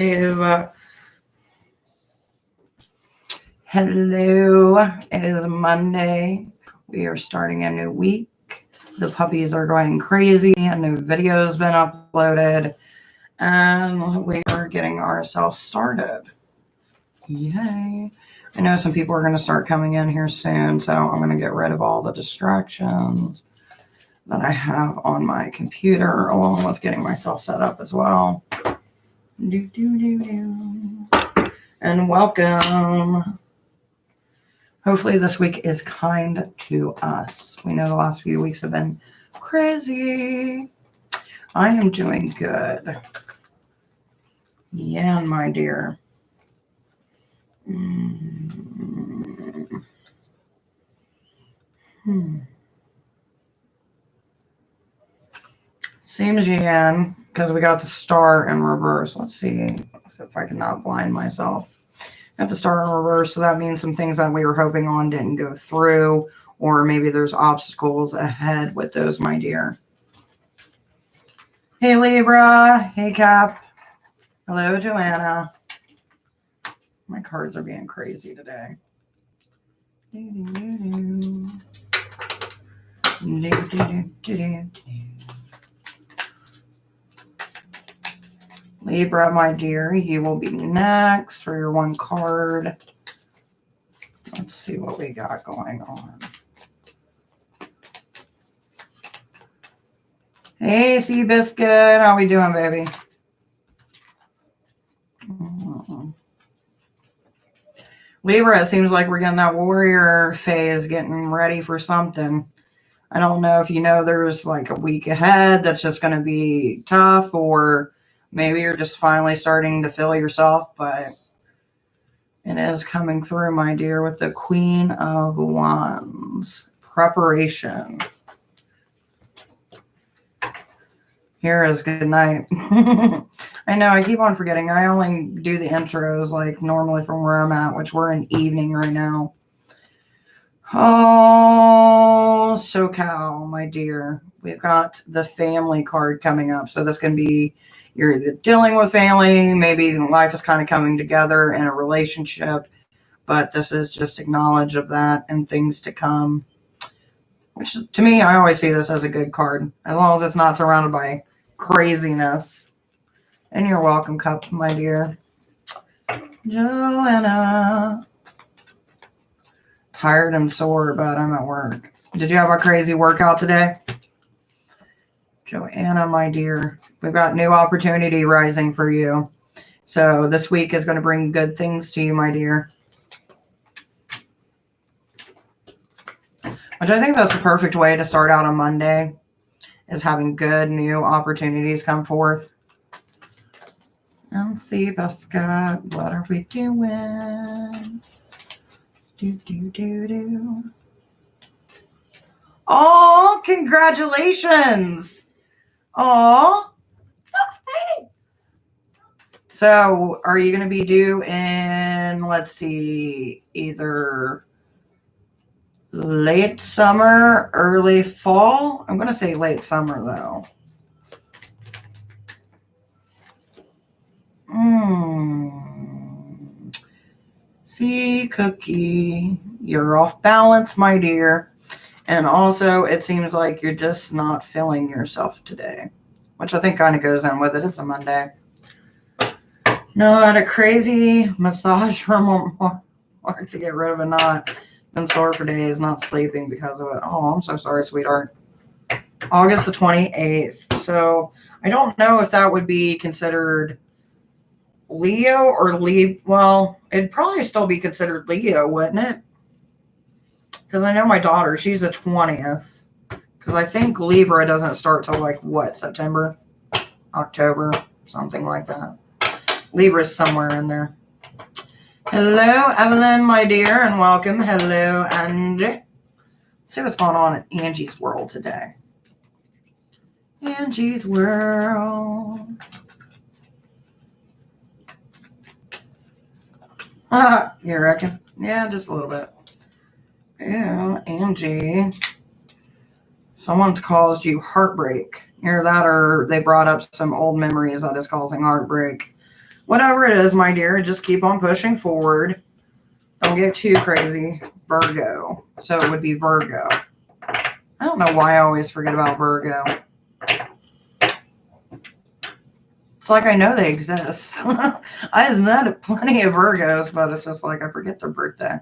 Hello, it is Monday. We are starting a new week. The puppies are going crazy. A new video has been uploaded, and we are getting ourselves started. Yay. I know some people are going to start coming in here soon, so I'm going to get rid of all the distractions that I have on my computer, along with getting myself set up as well. And welcome. Hopefully this week is kind to us. We know the last few weeks have been crazy. I am doing good. Yeah, my dear. Seems Jan, because we got the star in reverse. Let's see if I can not blind myself. Got the star in reverse, so that means some things that we were hoping on didn't go through, or maybe there's obstacles ahead with those, my dear. Hey, Libra. Hey, Cap. Hello, Joanna. My cards are being crazy today. Libra, my dear, you will be next for your one card. Let's see what we got going on. Hey, Seabiscuit. How we doing, baby? Libra, it seems like we're getting that warrior phase, getting ready for something. I don't know if you know there's like a week ahead that's just going to be tough, or maybe you're just finally starting to feel yourself, but it is coming through, my dear, with the Queen of Wands. Preparation. Here is good night. I know, I keep on forgetting. I only do the intros like normally from where I'm at, which we're in evening right now. Oh, SoCal, my dear. We've got the family card coming up. So this can be you're either dealing with family, maybe life is kind of coming together in a relationship, but this is just acknowledge of that and things to come. Which, to me, I always see this as a good card, as long as it's not surrounded by craziness. And you're welcome, Cup, my dear. Joanna. Tired and sore, but I'm at work. Did you have a crazy workout today? Joanna, my dear, we've got new opportunity rising for you. So this week is going to bring good things to you, my dear. Which I think that's the perfect way to start out on Monday, is having good new opportunities come forth. Let's see, Bethka, what are we doing? Oh, congratulations. Oh, so exciting. So are you going to be due in, let's see, either late summer, early fall? I'm going to say late summer, though. See, Cookie, you're off balance, my dear. And also, it seems like you're just not feeling yourself today, which I think kind of goes in with it. It's a Monday. No, I had a crazy massage from Mark to get rid of a knot. Been sore for days, not sleeping because of it. Oh, I'm so sorry, sweetheart. August the 28th. So I don't know if that would be considered Leo or well, it'd probably still be considered Leo, wouldn't it? Because I know my daughter, she's the 20th. Because I think Libra doesn't start till like what, September, October, something like that. Libra's somewhere in there. Hello, Evelyn, my dear, and welcome. Hello, Angie. Let's see what's going on in Angie's world today. Angie's world. You reckon? Yeah, just a little bit. Yeah, Angie. Someone's caused you heartbreak. Either that or they brought up some old memories that is causing heartbreak. Whatever it is, my dear, just keep on pushing forward. Don't get too crazy. Virgo. So it would be Virgo. I don't know why I always forget about Virgo. It's like I know they exist. I've met plenty of Virgos, but it's just like I forget their birthday.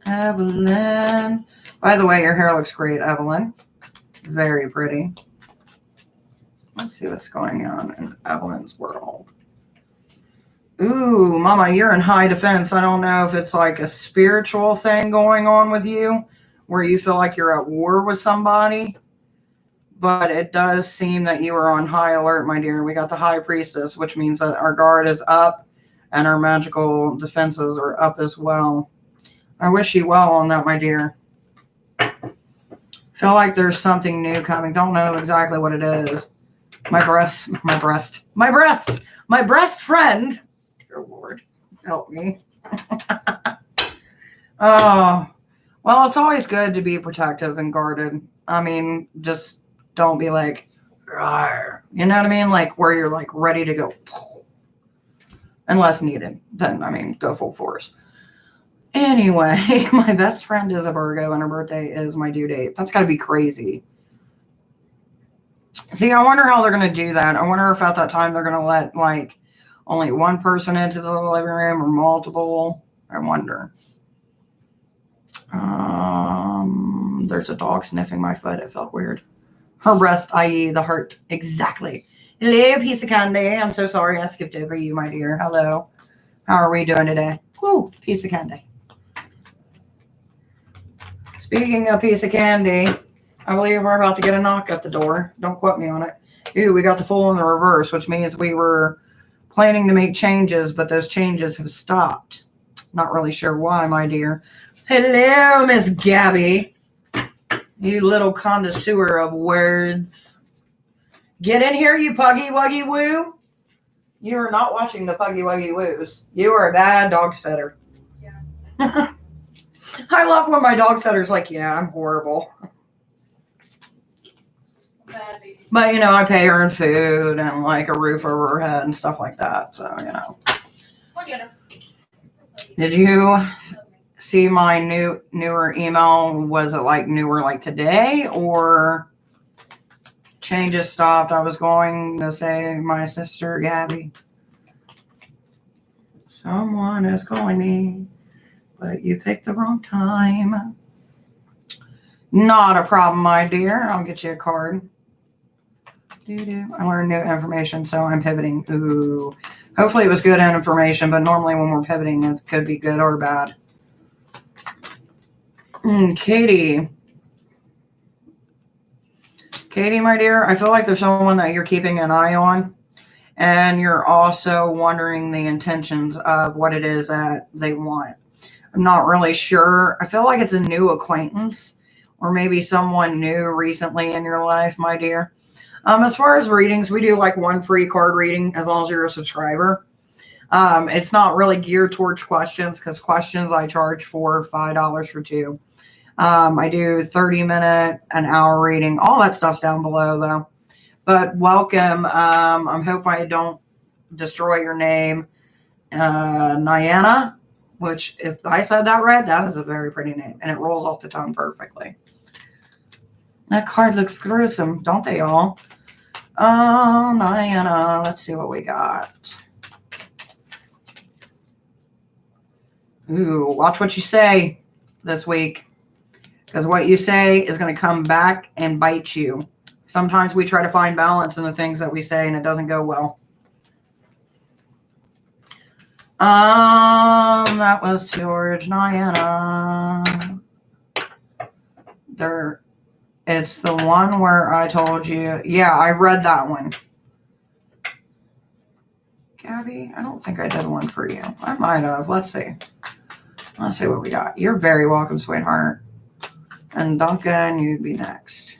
Evelyn. By the way, your hair looks great, Evelyn. Very pretty. Let's see what's going on in Evelyn's world. Ooh, Mama, you're in high defense. I don't know if it's like a spiritual thing going on with you where you feel like you're at war with somebody. But it does seem that you are on high alert, my dear. We got the High Priestess, which means that our guard is up and our magical defenses are up as well. I wish you well on that, my dear. Feel like there's something new coming. Don't know exactly what it is. My breast friend. Dear Lord, help me. Oh, well, it's always good to be protective and guarded. I mean, just don't be like, rawr. You know what I mean? Like where you're like ready to go. Unless needed. Then, I mean, go full force. Anyway, my best friend is a Virgo and her birthday is my due date. That's got to be crazy. See, I wonder how they're going to do that. I wonder if at that time they're going to let like only one person into the living room or multiple. I wonder. There's a dog sniffing my foot. It felt weird. Her breast, i.e. the heart. Exactly. Hello, piece of candy. I'm so sorry I skipped over you, my dear. Hello. How are we doing today? Woo, piece of candy. Speaking of piece of candy, I believe we're about to get a knock at the door. Don't quote me on it. Ooh, we got the Fool in the reverse, which means we were planning to make changes, but those changes have stopped. Not really sure why, my dear. Hello, Miss Gabby. You little connoisseur of words. Get in here, you puggy wuggy woo. You are not watching the puggy wuggy woos. You are a bad dog setter. Yeah. I love when my dog setter's like, yeah, I'm horrible. But, you know, I pay her in food and like a roof over her head and stuff like that. So, you know. Did you see my newer email? Was it like newer like today or changes stopped? I was going to say my sister Gabby. Someone is calling me, but you picked the wrong time. Not a problem, my dear. I'll get you a card. I learned new information, so I'm pivoting. Ooh. Hopefully it was good information, but normally when we're pivoting, it could be good or bad. Katie. Katie, my dear, I feel like there's someone that you're keeping an eye on, and you're also wondering the intentions of what it is that they want. I'm not really sure. I feel like it's a new acquaintance or maybe someone new recently in your life, my dear. As far as readings, we do like one free card reading as long as you're a subscriber. It's not really geared towards questions because questions I charge for $5 for 2. I do 30-minute, an hour reading. All that stuff's down below though. But welcome. I hope I don't destroy your name. Nyana, which if I said that right, that is a very pretty name. And it rolls off the tongue perfectly. That card looks gruesome, don't they all? Oh, Nyana. Let's see what we got. Ooh, watch what you say this week. Because what you say is going to come back and bite you. Sometimes we try to find balance in the things that we say and it doesn't go well. That was George Nyana. It's the one where I told you. Yeah, I read that one. Gabby, I don't think I did one for you. I might have. Let's see. Let's see what we got. You're very welcome, sweetheart. And Duncan, you'd be next.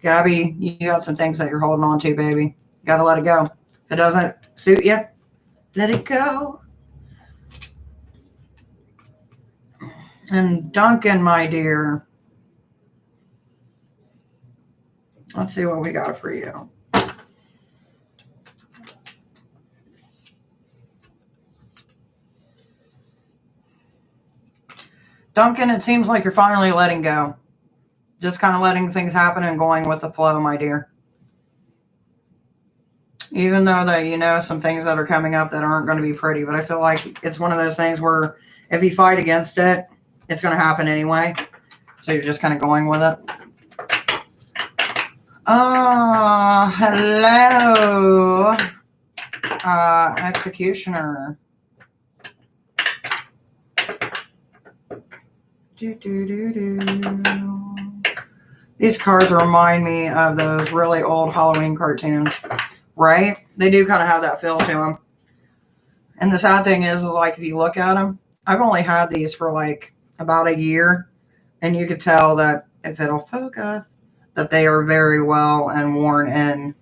Gabby, you got some things that you're holding on to, baby. You got to let it go. If it doesn't suit you, let it go. And Duncan, my dear. Let's see what we got for you. Duncan, it seems like you're finally letting go. Just kind of letting things happen and going with the flow, my dear. Even though that you know some things that are coming up that aren't going to be pretty, but I feel like it's one of those things where if you fight against it, it's going to happen anyway. So you're just kind of going with it. Hello, Executioner. These cards remind me of those really old Halloween cartoons, right? They do kind of have that feel to them. And the sad thing is like, if you look at them, I've only had these for like about a year, and you could tell that if it'll focus, that they are very well and worn in.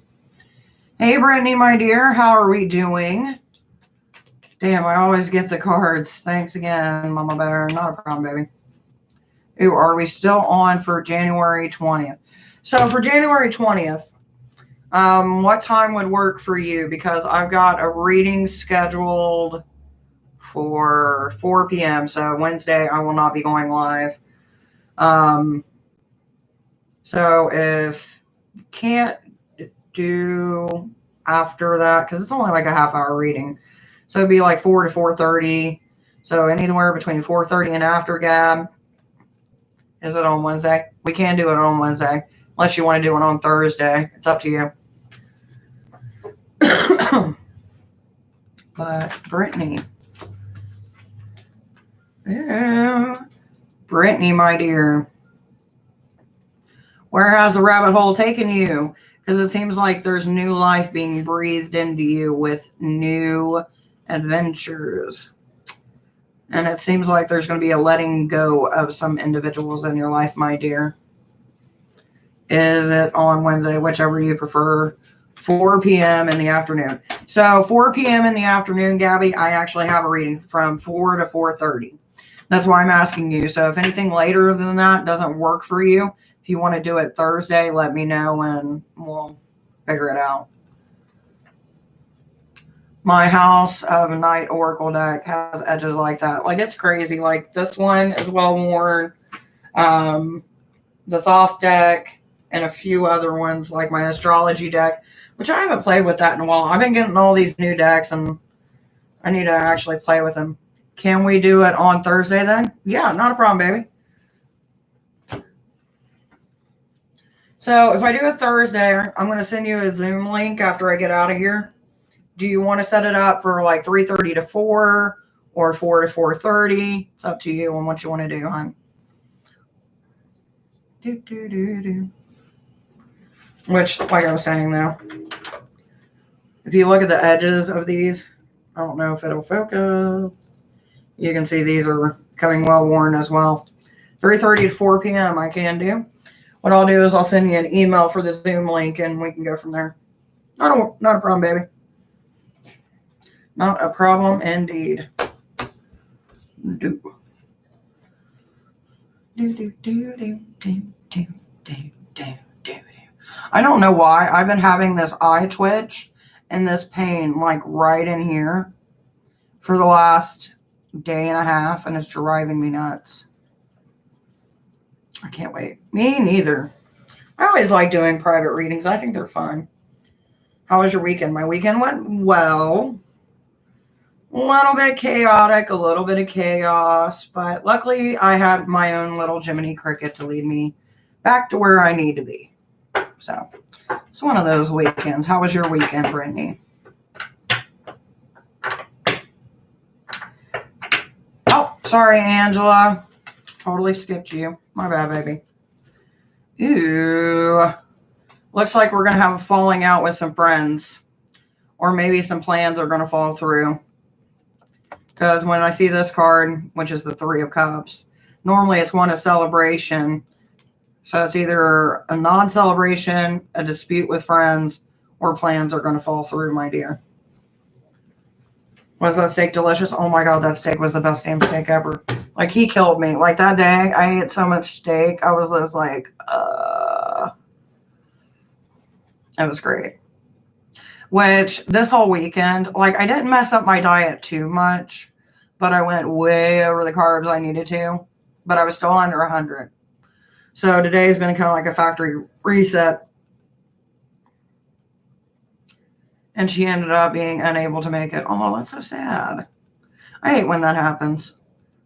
Hey, Brittany, my dear, how are we doing? Damn, I always get the cards. Thanks again, Mama Bear. Not a problem, baby. Ooh, are we still on for January 20th? So for January 20th, what time would work for you? Because I've got a reading scheduled for 4 p.m. So Wednesday, I will not be going live. So if you can't do after that, because it's only like a half-hour reading, so it'd be like 4 to 4:30. So anywhere between 4:30 and after, Gab. Is it on Wednesday? We can do it on Wednesday, unless you want to do it on Thursday. It's up to you. But Brittany. Yeah. Brittany, my dear. Where has the rabbit hole taken you? Because it seems like there's new life being breathed into you with new adventures. And it seems like there's going to be a letting go of some individuals in your life, my dear. Is it on Wednesday, whichever you prefer, 4 p.m. in the afternoon? So 4 p.m. in the afternoon, Gabby, I actually have a reading from 4 to 4:30. That's why I'm asking you. So if anything later than that doesn't work for you, if you want to do it Thursday, let me know and we'll figure it out. My House of Night Oracle deck has edges like that. Like, it's crazy. Like, this one is well worn. The Thoth deck and a few other ones, like my astrology deck, which I haven't played with that in a while. I've been getting all these new decks, and I need to actually play with them. Can we do it on Thursday then? Yeah, not a problem, baby. So if I do it Thursday, I'm going to send you a Zoom link after I get out of here. Do you want to set it up for like 3:30 to 4 or 4 to 4:30? It's up to you on what you want to do, hon. Which, like I was saying though, if you look at the edges of these, I don't know if it'll focus. You can see these are coming well worn as well. 3:30 to 4 p.m. I can do. What I'll do is I'll send you an email for the Zoom link and we can go from there. Not a problem, baby. Not a problem indeed. I don't know why. I've been having this eye twitch and this pain like right in here for the last day and a half, and it's driving me nuts. I can't wait. Me neither. I always like doing private readings. I think they're fun. How was your weekend? My weekend went well. A little bit chaotic, a little bit of chaos, but luckily I had my own little Jiminy Cricket to lead me back to where I need to be. So it's one of those weekends. How was your weekend, Brittany? Oh, sorry, Angela. Totally skipped you. My bad, baby. Ooh. Looks like we're going to have a falling out with some friends. Or maybe some plans are going to fall through. Because when I see this card, which is the Three of Cups, normally it's one of celebration. So it's either a non-celebration, a dispute with friends, or plans are going to fall through, my dear. Was that steak delicious? Oh my God, that steak was the best damn steak ever. Like, he killed me. Like, that day, I ate so much steak, I was just like, It was great. Which, this whole weekend, like, I didn't mess up my diet too much, but I went way over the carbs I needed to. but I was still under 100. So today's been kind of like a factory reset. And she ended up being unable to make it. Oh, that's so sad. I hate when that happens.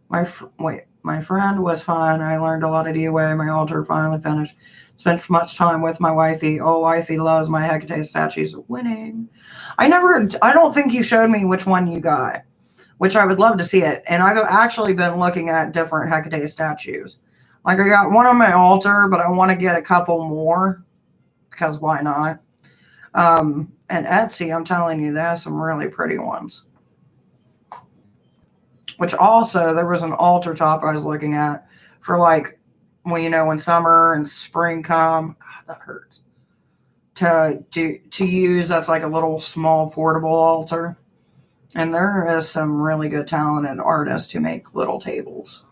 My friend was fine. I learned a lot of DOA. My altar finally finished. Spent much time with my wifey. Oh, wifey loves my Hecate statues. Winning. I don't think you showed me which one you got, which I would love to see it. And I've actually been looking at different Hecate statues. Like I got one on my altar, but I want to get a couple more because why not? And Etsy, I'm telling you, they have some really pretty ones. Which also, there was an altar top I was looking at for like, well, you know, when summer and spring come. God, that hurts. To use, that's like a little small portable altar. And there is some really good talented artists who make little tables.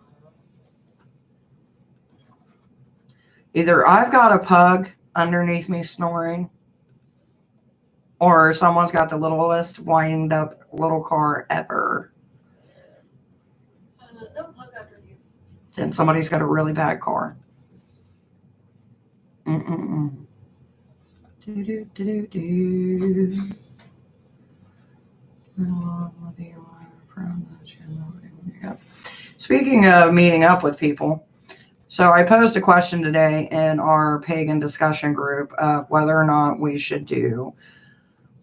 Either I've got a pug underneath me snoring, or someone's got the littlest wind up little car ever. There's no pug under you. Then somebody's got a really bad car. Speaking of meeting up with people, so I posed a question today in our pagan discussion group of whether or not we should do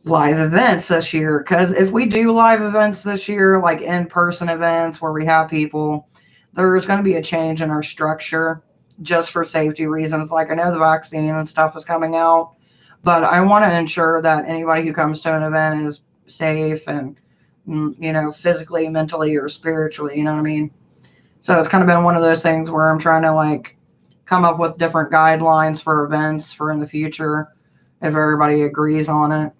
live events this year. Because if we do live events this year, like in-person events where we have people, there's going to be a change in our structure just for safety reasons. Like I know the vaccine and stuff is coming out, but I want to ensure that anybody who comes to an event is safe and, you know, physically, mentally, or spiritually, you know what I mean? So it's kind of been one of those things where I'm trying to like come up with different guidelines for events for in the future if everybody agrees on it.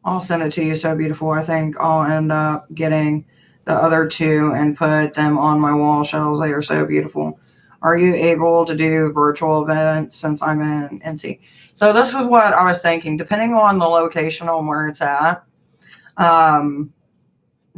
I'll send it to you. So beautiful. I think I'll end up getting the other two and put them on my wall shelves. They are so beautiful. Are you able to do virtual events since I'm in NC? So this is what I was thinking. Depending on the location on where it's at,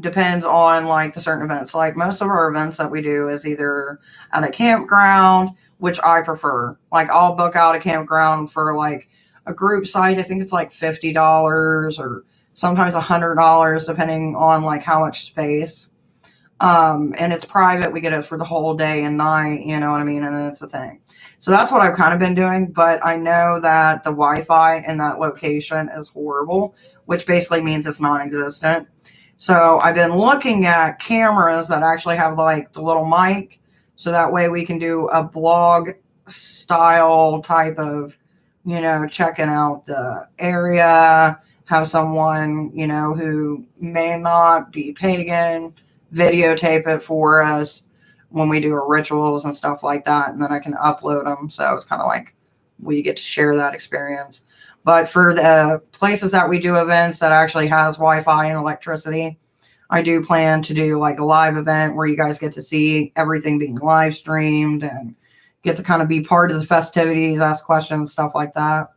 depends on like the certain events. Like most of our events that we do is either at a campground, which I prefer. Like I'll book out a campground for like a group site. I think it's like $50 or sometimes $100 depending on like how much space. And it's private. We get it for the whole day and night, you know what I mean? And it's a thing. So that's what I've kind of been doing. But I know that the Wi-Fi in that location is horrible, which basically means it's non-existent. So I've been looking at cameras that actually have like the little mic. So that way we can do a blog style type of, you know, checking out the area, have someone, you know, who may not be pagan, videotape it for us when we do our rituals and stuff like that. And then I can upload them. So it's kind of like we get to share that experience. But for the places that we do events that actually has Wi-Fi and electricity, I do plan to do like a live event where you guys get to see everything being live streamed and get to kind of be part of the festivities, ask questions, stuff like that.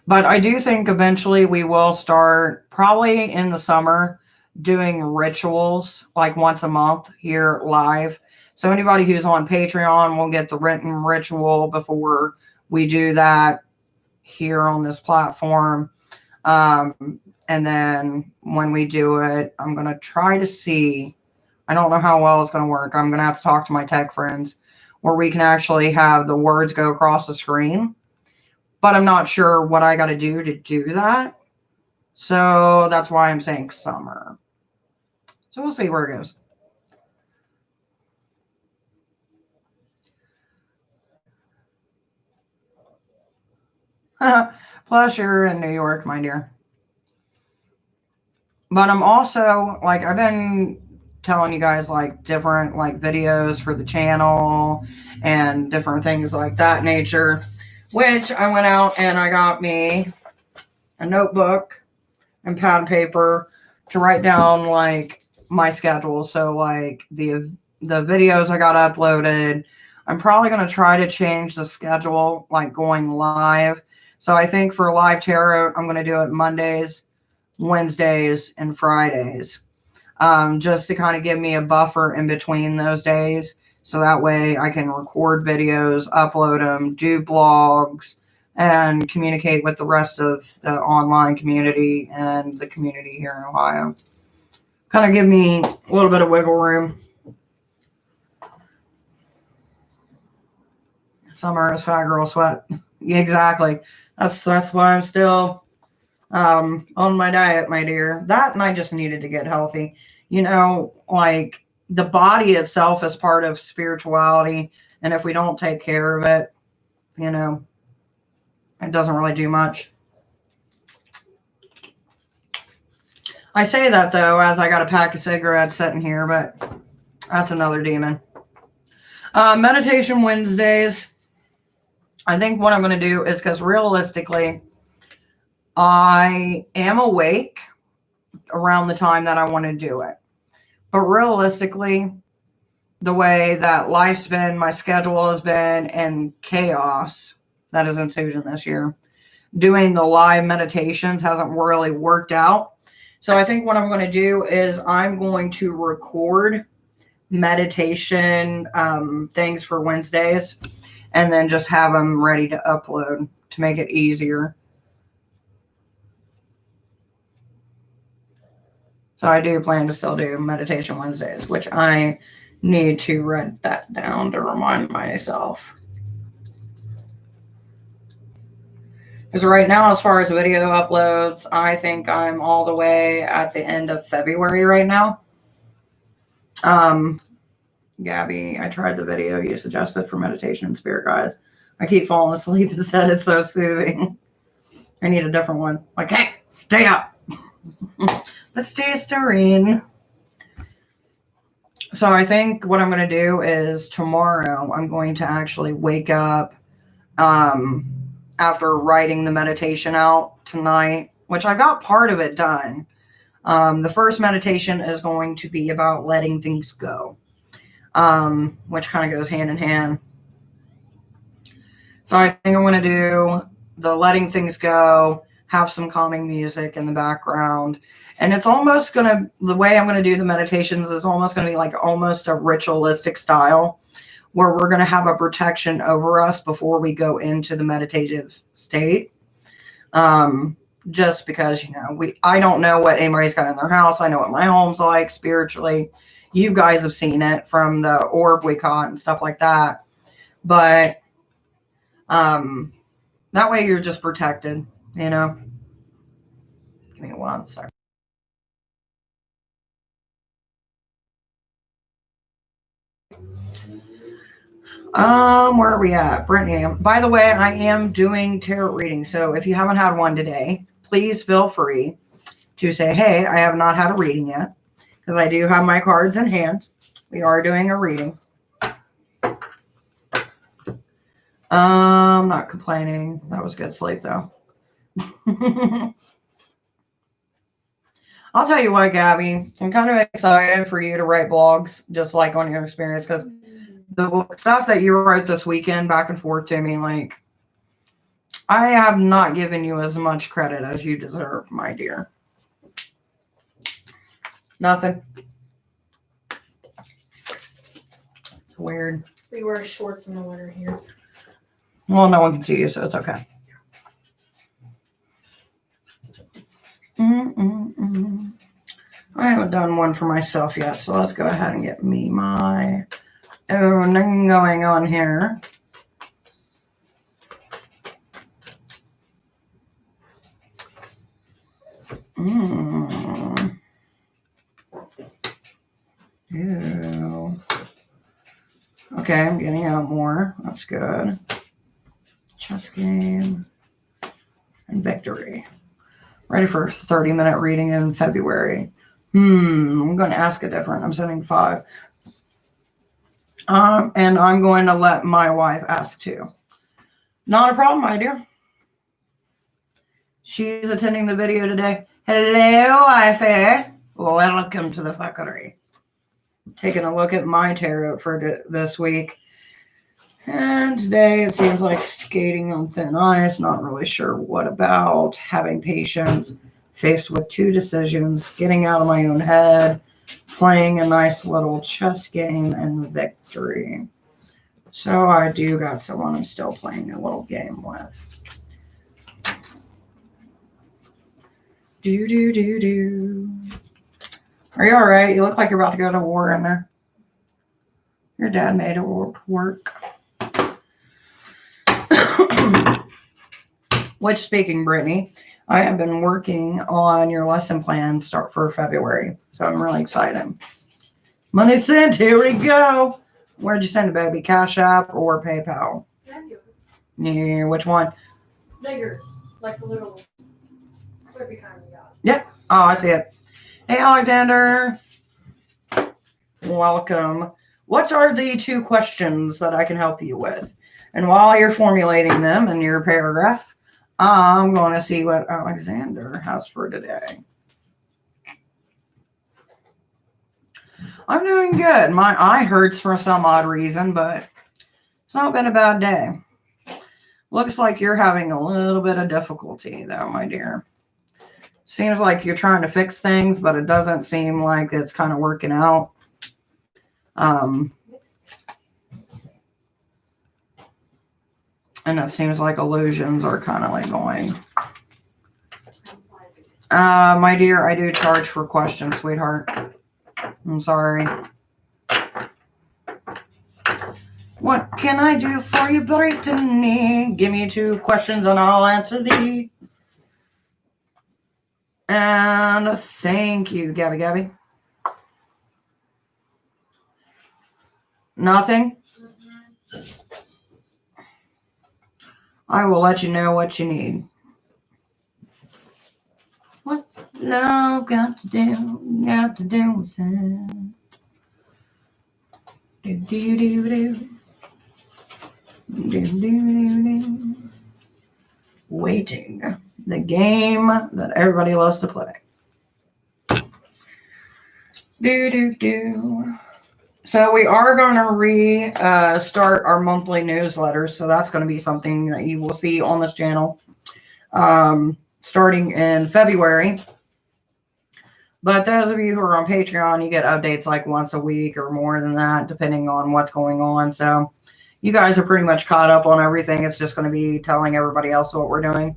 But I do think eventually we will start, probably in the summer, doing rituals like once a month here live. So anybody who's on Patreon will get the written ritual before we do that here on this platform. And then when we do it, I'm going to try to see, I don't know how well it's going to work. I'm going to have to talk to my tech friends where we can actually have the words go across the screen. But I'm not sure what I got to do that. So that's why I'm saying summer. So we'll see where it goes. Plus, you're in New York, my dear. But I'm also, like, I've been telling you guys, like, different, like, videos for the channel and different things like that nature, which I went out and I got me a notebook and pad and paper to write down, like, my schedule. So, like, the videos I got uploaded, I'm probably going to try to change the schedule, like, going live. So I think for live tarot, I'm going to do it Mondays Wednesdays and Fridays, just to kind of give me a buffer in between those days. So that way I can record videos, upload them, do blogs, and communicate with the rest of the online community and the community here in Ohio. Kind of give me a little bit of wiggle room. Summer is fat girl sweat. Yeah, exactly. That's why I'm still on my diet, my dear. That, and I just needed to get healthy. You know, like the body itself is part of spirituality, and if we don't take care of it, you know, it doesn't really do much. I say that though, as I got a pack of cigarettes sitting here, but that's another demon. Meditation Wednesdays. I think what I'm going to do is, because realistically, I am awake around the time that I want to do it. But realistically, the way that life's been, my schedule has been, and chaos that is ensued in this year, doing the live meditations hasn't really worked out. So I think what I'm going to do is I'm going to record meditation things for Wednesdays, and then just have them ready to upload to make it easier. So I do plan to still do Meditation Wednesdays, which I need to write that down to remind myself. Because right now, as far as video uploads, I think I'm all the way at the end of February right now. Gabby, I tried the video you suggested for meditation and spirit guides. I keep falling asleep instead. It's so soothing. I need a different one. Like, hey, stay up. But stay serene. So I think what I'm going to do is tomorrow I'm going to actually wake up after writing the meditation out tonight, which I got part of it done. The first meditation is going to be about letting things go, which kind of goes hand in hand. So I think I'm going to do the letting things go, have some calming music in the background. And it's almost going to, the way I'm going to do the meditations is almost going to be like almost a ritualistic style, where we're going to have a protection over us before we go into the meditative state. Just because, you know, I don't know what anybody's got in their house. I know what my home's like spiritually. You guys have seen it from the orb we caught and stuff like that. But that way you're just protected, you know. Give me 1 second. Where are we at? Brittany. By the way, I am doing tarot readings. So if you haven't had one today, please feel free to say, hey, I have not had a reading yet. Because I do have my cards in hand. We are doing a reading. I'm not complaining. That was good sleep, though. I'll tell you what, Gabby. I'm kind of excited for you to write blogs, just like on your experience, because the stuff that you wrote this weekend back and forth to me, like, I have not given you as much credit as you deserve, my dear. Nothing. It's weird. We wear shorts in the winter here. Well, no one can see you, so it's okay. I haven't done one for myself yet, so let's go ahead and get me my own thing going on here. Ew. Okay, I'm getting out more. That's good. Chess game and victory. Ready for a 30-minute reading in February. I'm going to ask a different. I'm sending 5. And I'm going to let my wife ask too. Not a problem, my dear. She's attending the video today. Hello, wifey. Welcome to the fuckery. Taking a look at my tarot for this week. And today it seems like skating on thin ice. Not really sure what about. Having patience. faced with two decisions, getting out of my own head, playing a nice little chess game, and victory. So I do got someone I'm still playing a little game with. Do. Are you all right? You look like you're about to go to war in there. Your dad made it work. Which, speaking, Brittany, I have been working on your lesson plan start for February. So I'm really excited. Money sent. Here we go. Where'd you send it, baby? Cashapp or PayPal? Yeah, which one? Yours. Like the little slurpy kind we got. Yep. Oh, I see it. Hey, Alexander. Welcome. What are the 2 questions that I can help you with? And while you're formulating them in your paragraph, I'm going to see what Alexander has for today. I'm doing good. My eye hurts for some odd reason, but it's not been a bad day. Looks like you're having a little bit of difficulty, though, my dear. Seems like you're trying to fix things, but it doesn't seem like it's kind of working out. And it seems like illusions are kind of like going. My dear, I do charge for questions, sweetheart. I'm sorry. What can I do for you, Brittany? Give me 2 questions and I'll answer thee. And thank you, Gabby. Nothing? I will let you know what you need. What's love got to do with it? Do. Waiting. The game that everybody loves to play. Do. So we are going to start our monthly newsletters. So that's going to be something that you will see on this channel starting in February. But those of you who are on Patreon, you get updates like once a week or more than that, depending on what's going on. So you guys are pretty much caught up on everything. It's just going to be telling everybody else what we're doing.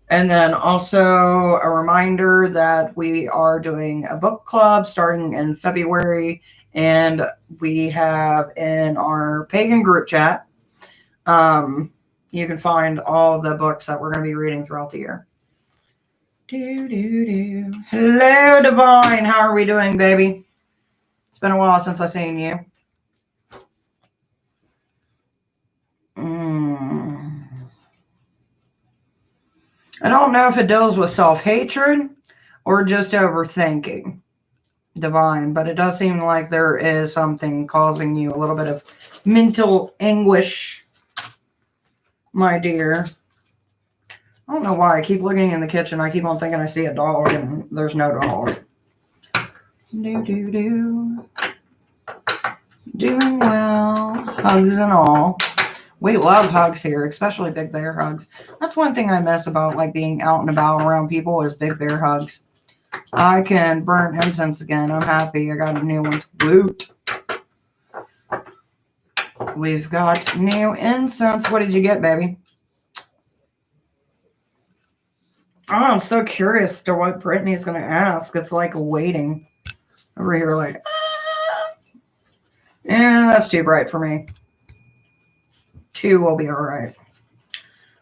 And then also a reminder that we are doing a book club starting in February. And we have in our pagan group chat, you can find all the books that we're going to be reading throughout the year. Hello, Divine. How are we doing, baby? It's been a while since I've seen you. I don't know if it deals with self-hatred or just overthinking, Divine, but it does seem like there is something causing you a little bit of mental anguish, my dear. I don't know why I keep looking in the kitchen. I keep on thinking I see a dog and there's no dog. Doing well. Hugs and all. We love hugs here, especially big bear hugs. That's one thing I miss about like being out and about around people is big bear hugs. I can burn incense again. I'm happy. I got a new one. Woot. We've got new incense. What did you get, baby? Oh, I'm so curious to what Brittany's going to ask. It's like waiting over here like, yeah, that's too bright for me. 2 will be all right.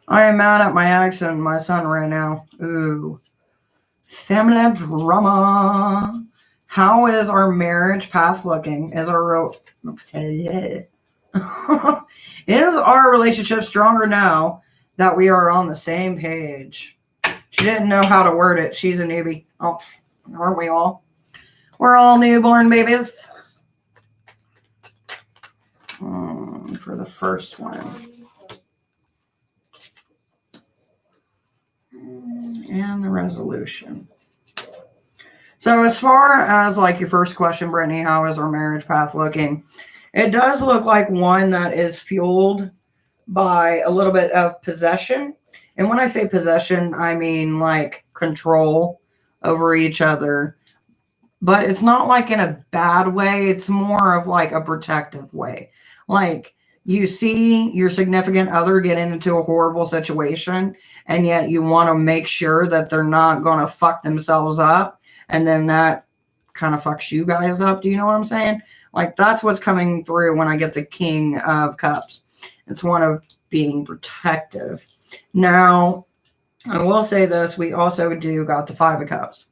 I am mad at my ex and my son right now. Ooh. Family drama. How is our marriage path looking? Is our relationship stronger now that we are on the same page? She didn't know how to word it. She's a newbie. Oh, aren't we all? We're all newborn babies. For the first one. And the resolution. So as far as like your first question, Brittany, how is our marriage path looking? It does look like one that is fueled by a little bit of possession. And when I say possession, I mean like control over each other. But it's not like in a bad way. It's more of like a protective way. Like you see your significant other get into a horrible situation, and yet you want to make sure that they're not going to fuck themselves up. And then that kind of fucks you guys up. Do you know what I'm saying? Like that's what's coming through when I get the King of Cups. It's one of being protective. Now, I will say this. We also do got the Five of Cups,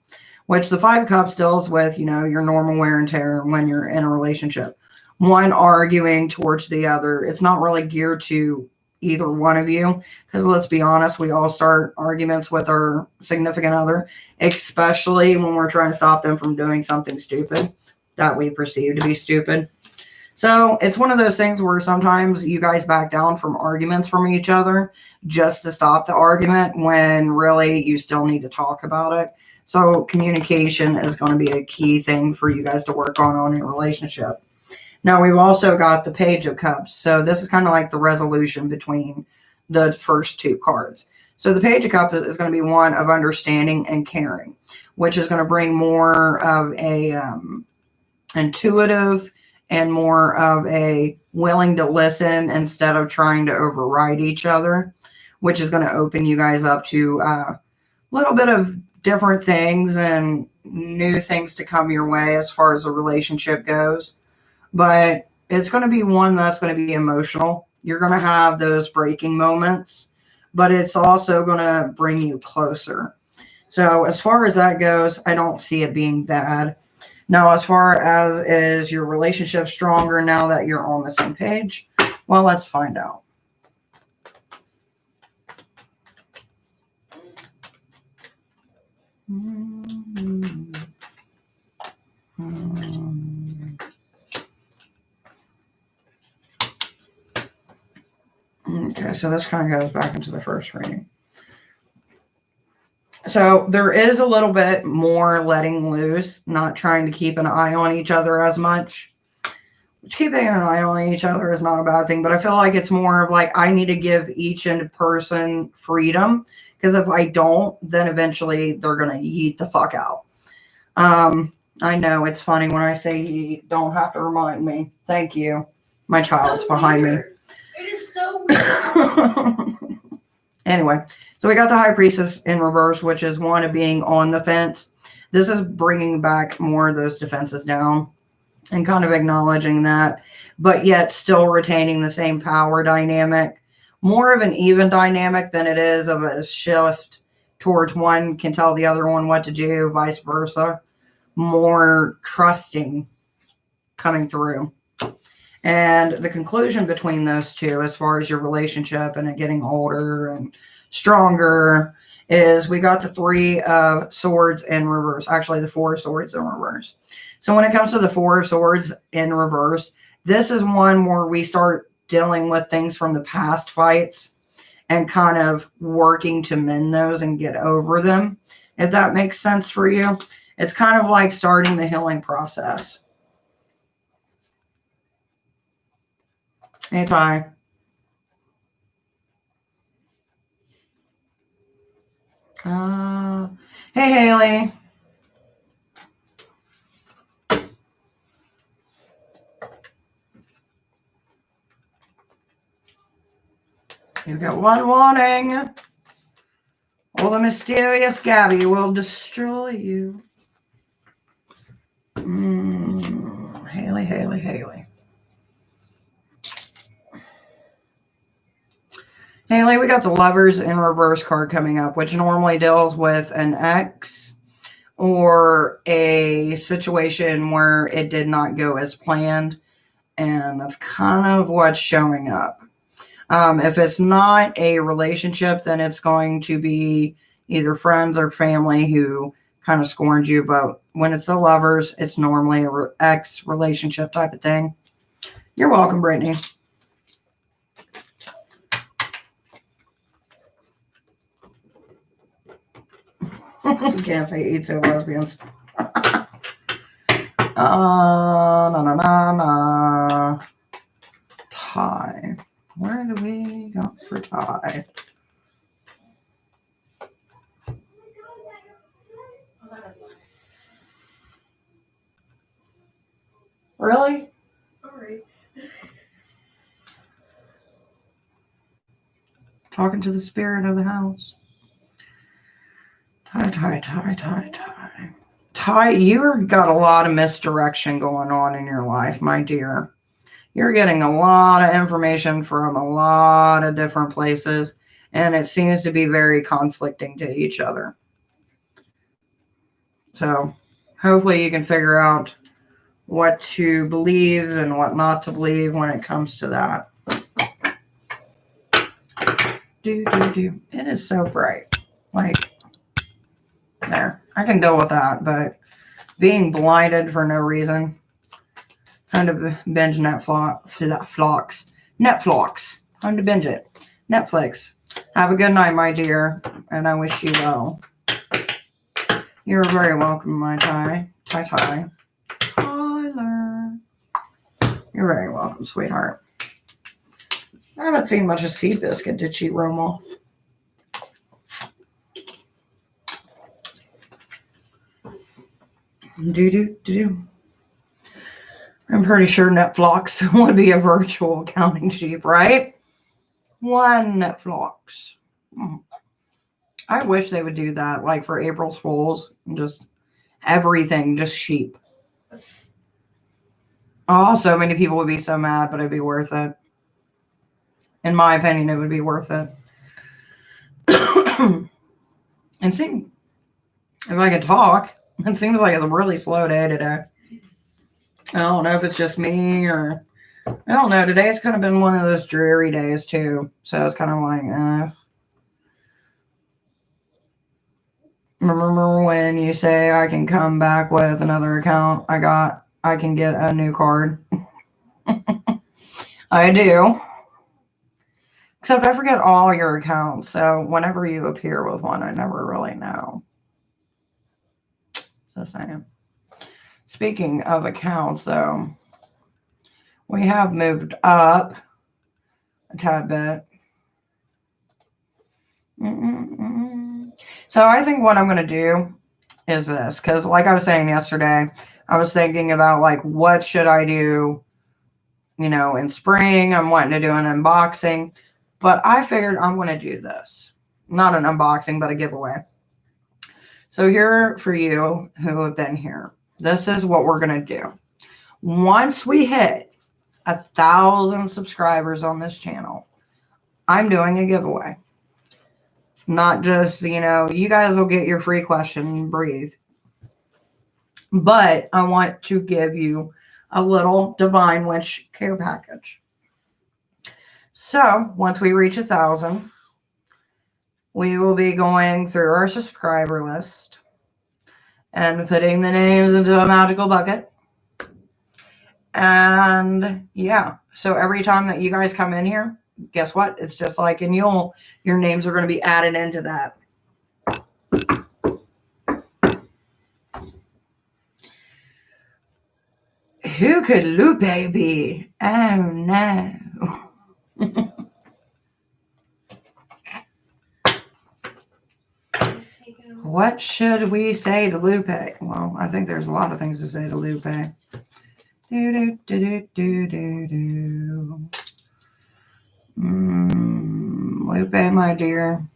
which the Five of Cups deals with, your normal wear and tear when you're in a relationship. One arguing towards the other. It's not really geared to either one of you, because let's be honest, we all start arguments with our significant other, especially when we're trying to stop them from doing something stupid that we perceive to be stupid. So it's one of those things where sometimes you guys back down from arguments from each other just to stop the argument when really you still need to talk about it. So communication is going to be a key thing for you guys to work on your relationship. Now we've also got the Page of Cups. So this is kind of like the resolution between the first two cards. So the Page of Cups is going to be one of understanding and caring, which is going to bring more of a intuitive and more of a willing to listen instead of trying to override each other, which is going to open you guys up to a little bit of different things and new things to come your way as far as a relationship goes. But it's going to be one that's going to be emotional. You're going to have those breaking moments, but it's also going to bring you closer. So as far as that goes, I don't see it being bad. Now, as far as is your relationship stronger now that you're on the same page? Well, let's find out. Okay, so this kind of goes back into the first reading. So there is a little bit more letting loose, not trying to keep an eye on each other as much. Which keeping an eye on each other is not a bad thing, but I feel like it's more of like I need to give each person freedom, because if I don't, then eventually they're going to yeet the fuck out. I know it's funny when I say yeet. Don't have to remind me. Thank you. My child's behind me. It is so weird. Anyway, so we got the High Priestess in reverse, which is one of being on the fence. This is bringing back more of those defenses down and kind of acknowledging that, but yet still retaining the same power dynamic. More of an even dynamic than it is of a shift towards one can tell the other one what to do, vice versa. More trusting coming through. And the conclusion between those two, as far as your relationship and it getting older and stronger, is we got the Three of Swords in reverse. Actually, the Four of Swords in reverse. So when it comes to the Four of Swords in reverse, this is one where we start dealing with things from the past fights and kind of working to mend those and get over them, if that makes sense for you. It's kind of like starting the healing process. Hey, Ty. Hey, Haley. You got one warning. Or the mysterious Gabby will destroy you. Haley, Haley, Haley. Haley, we got the Lovers in reverse card coming up, which normally deals with an ex or a situation where it did not go as planned. And that's kind of what's showing up. If it's not a relationship, then it's going to be either friends or family who kind of scorned you. But when it's the lovers, it's normally an ex relationship type of thing. You're welcome, Brittany. You can't say eat two lesbians. Na. Tie. Where do we tie. Really? Sorry. Talking to the spirit of the house. Tie, tie, tie, tie, tie. Tie, you've got a lot of misdirection going on in your life, my dear. You're getting a lot of information from a lot of different places, and it seems to be very conflicting to each other. So hopefully you can figure out what to believe and what not to believe when it comes to that. It is so bright. Like, there. I can deal with that, but being blinded for no reason. Time to binge Netflix. Time to binge it. Netflix. Have a good night, my dear, and I wish you well. You're very welcome, my Ty. Tyler. You're very welcome, sweetheart. I haven't seen much of Seabiscuit. Did she roam off? Do. I'm pretty sure Netflix would be a virtual accounting sheep, right? One Netflix. I wish they would do that, like for April's Fools. Just everything, just sheep. Oh, so many people would be so mad, but it'd be worth it. In my opinion, it would be worth it. And see, if I could talk, it seems like it's a really slow day today. I don't know if it's just me or I don't know. Today's kind of been one of those dreary days too. So it's kind of like, remember when you say I can come back with another account? I can get a new card. I do. Except I forget all your accounts. So whenever you appear with one, I never really know. Just saying. Speaking of accounts, though, we have moved up a tad bit. So I think what I'm going to do is this. Because like I was saying yesterday, I was thinking about like, what should I do, in spring? I'm wanting to do an unboxing. But I figured I'm going to do this. Not an unboxing, but a giveaway. So here for you who have been here, this is what we're going to do. Once we hit 1,000 subscribers on this channel, I'm doing a giveaway. Not just, you guys will get your free question, breathe. But I want to give you a little Divine Witch care package. So once we reach 1,000, we will be going through our subscriber list and putting the names into a magical bucket. And yeah, so every time that you guys come in here, guess what? It's just like in Yule, your names are going to be added into that. Who could Lupe be? Oh no. What should we say to Lupe? Well, I think there's a lot of things to say to Lupe. Lupe, my dear.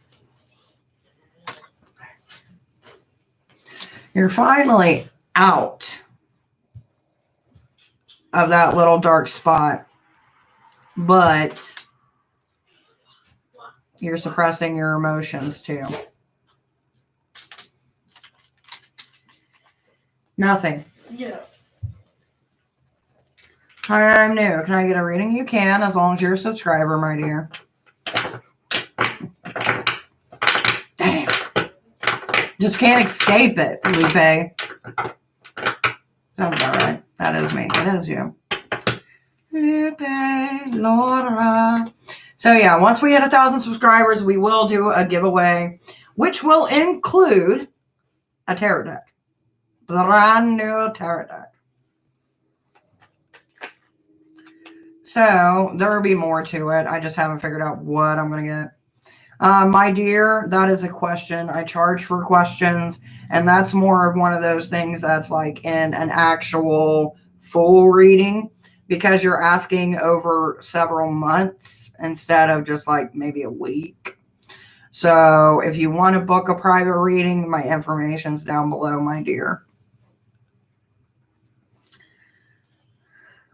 You're finally out of that little dark spot, but you're suppressing your emotions too. Nothing. Yeah. Hi, I'm new. Can I get a reading? You can, as long as you're a subscriber, my dear. Damn. Just can't escape it, Lupe. Sounds about right. That is me. It is you. Lupe, Laura. So yeah, once we hit 1,000 subscribers, we will do a giveaway, which will include a tarot deck. Brand new tarot deck. So there will be more to it. I just haven't figured out what I'm going to get. My dear, that is a question. I charge for questions, and that's more of one of those things that's like in an actual full reading, because you're asking over several months instead of just like maybe a week. So if you want to book a private reading, my information's down below, my dear.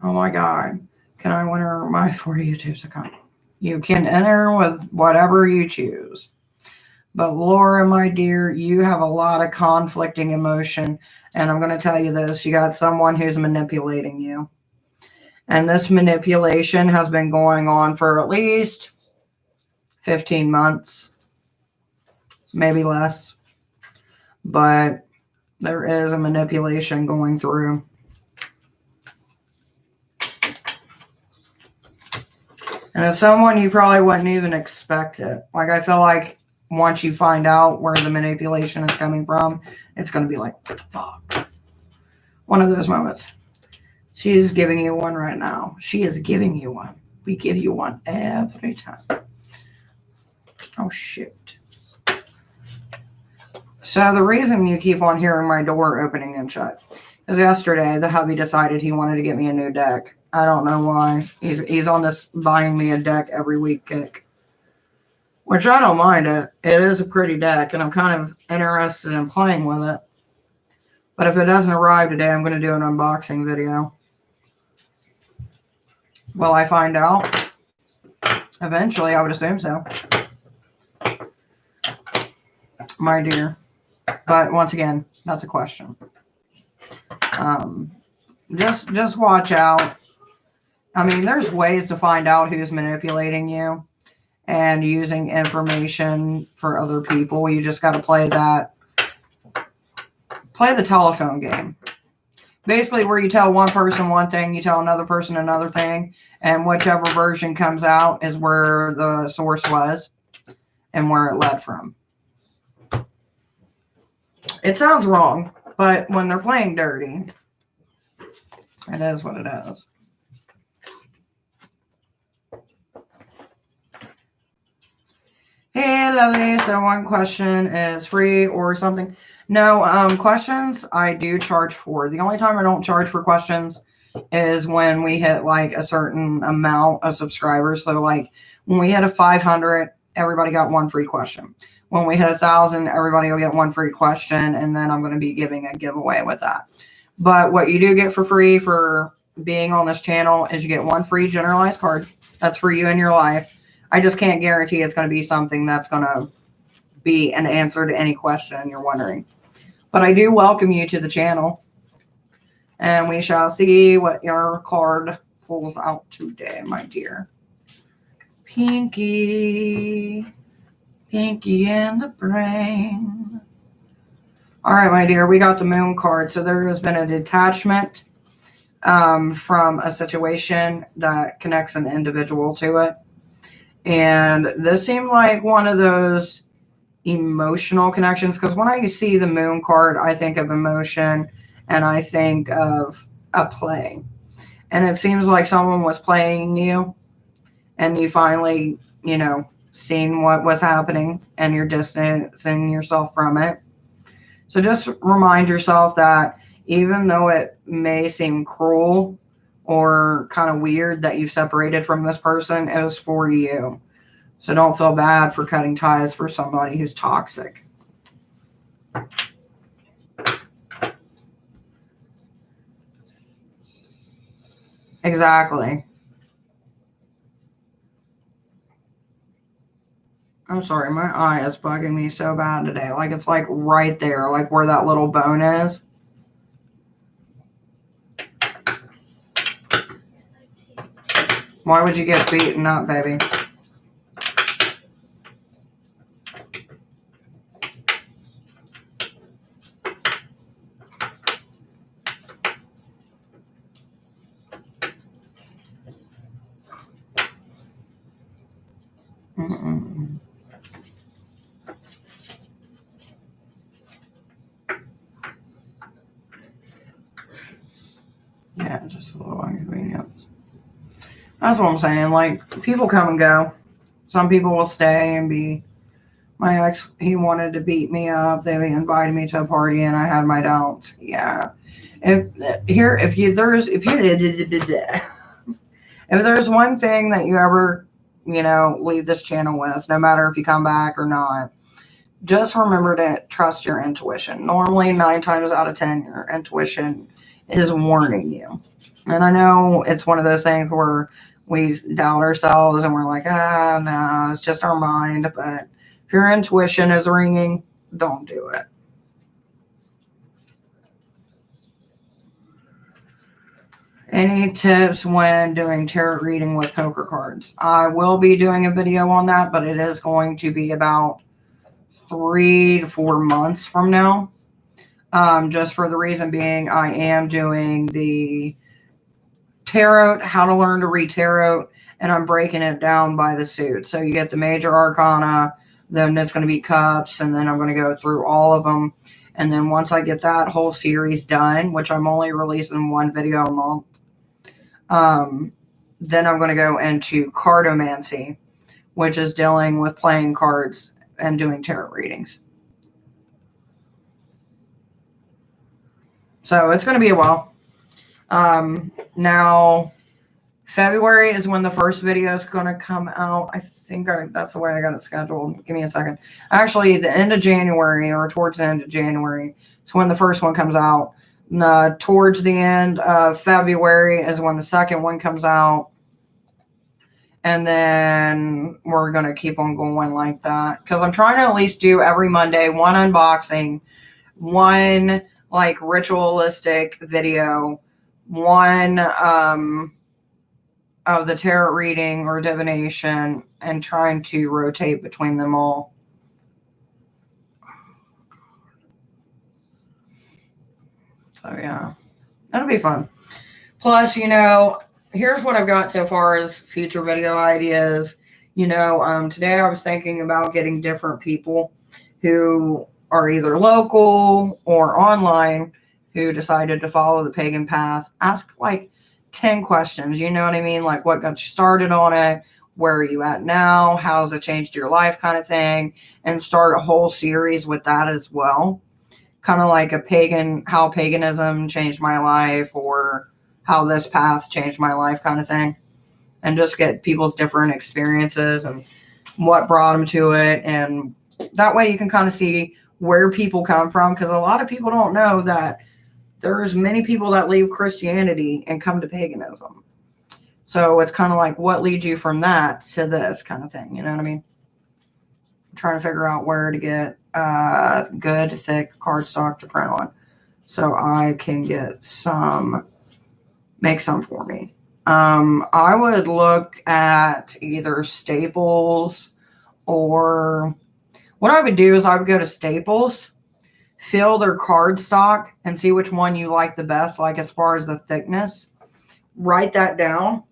Oh my God. Can I enter my 40 YouTube's account? You can enter with whatever you choose. But Laura, my dear, you have a lot of conflicting emotion. And I'm going to tell you this. You got someone who's manipulating you. And this manipulation has been going on for at least 15 months. Maybe less. But there is a manipulation going through. And it's someone you probably wouldn't even expect it. Like, I feel like once you find out where the manipulation is coming from, it's going to be like, what the fuck? One of those moments. She's giving you one right now. She is giving you one. We give you one every time. Oh, shoot. So the reason you keep on hearing my door opening and shut is yesterday the hubby decided he wanted to get me a new deck. I don't know why. He's on this buying me a deck every week kick. Which I don't mind it. It is a pretty deck, and I'm kind of interested in playing with it. But if it doesn't arrive today, I'm going to do an unboxing video. Will I find out? Eventually, I would assume so. My dear. But once again, that's a question. Just watch out. I mean, there's ways to find out who's manipulating you and using information for other people. You just got to play the telephone game. Basically, where you tell one person one thing, you tell another person another thing, and whichever version comes out is where the source was and where it led from. It sounds wrong, but when they're playing dirty, it is what it is. Hey, lovely. So one question is free or something. No, questions I do charge for. The only time I don't charge for questions is when we hit like a certain amount of subscribers. So like when we hit a 500, everybody got one free question. When we hit 1,000, everybody will get one free question. And then I'm going to be giving a giveaway with that. But what you do get for free for being on this channel is you get one free generalized card. That's for you in your life. I just can't guarantee it's going to be something that's going to be an answer to any question you're wondering. But I do welcome you to the channel. And we shall see what your card pulls out today, my dear. Pinky. Pinky and the brain. All right, my dear. We got the moon card. So there has been a detachment from a situation that connects an individual to it. And this seemed like one of those emotional connections, because when I see the moon card, I think of emotion and I think of a play. And it seems like someone was playing you and you finally, seen what was happening and you're distancing yourself from it. So just remind yourself that even though it may seem cruel or kind of weird that you've separated from this person, it was for you. So don't feel bad for cutting ties for somebody who's toxic. Exactly. I'm sorry, my eye is bugging me so bad today. Like it's like right there, like where that little bone is. Why would you get beaten up, baby? Mm-mm. Yeah, just a little inconvenience. That's what I'm saying. Like, people come and go. Some people will stay and be. My ex, he wanted to beat me up. They invited me to a party, and I had my doubts. Yeah. If there's one thing that you ever, leave this channel with, no matter if you come back or not, just remember to trust your intuition. Normally, 9 times out of 10, your intuition is warning you. And I know it's one of those things where we doubt ourselves and we're like, no, it's just our mind. But if your intuition is ringing, don't do it. Any tips when doing tarot reading with poker cards? I will be doing a video on that, but it is going to be about 3 to 4 months from now. Just for the reason being, I am doing the tarot, how to learn to read tarot, and I'm breaking it down by the suit. So you get the major arcana, then it's going to be cups, and then I'm going to go through all of them. And then once I get that whole series done, which I'm only releasing 1 video a month, then I'm going to go into cartomancy, which is dealing with playing cards and doing tarot readings. So it's going to be a while. Now, February is when the first video is going to come out. I think that's the way I got it scheduled. Give me a second. Actually, the end of January, or towards the end of January, is when the first one comes out. Towards the end of February is when the second one comes out. And then we're going to keep on going like that. Because I'm trying to at least do every Monday 1 unboxing, 1 like ritualistic video, 1 of the tarot reading or divination, and trying to rotate between them all. So yeah, that'll be fun. Plus, here's what I've got so far as future video ideas. Today I was thinking about getting different people who are either local or online who decided to follow the pagan path. Ask like 10 questions, you know what I mean? Like, what got you started on it? Where are you at now? How's it changed your life, kind of thing? And start a whole series with that as well. Kind of like how paganism changed my life, or how this path changed my life, kind of thing. And just get people's different experiences and what brought them to it. And that way you can kind of see where people come from. Because a lot of people don't know that there's many people that leave Christianity and come to paganism. So it's kind of like, what leads you from that to this kind of thing? You know what I mean? I'm trying to figure out where to get good, thick cardstock to print on, so I can get make some for me. I would look at either Staples, or what I would do is I would go to Staples, fill their cardstock, and see which one you like the best, like as far as the thickness. Write that down.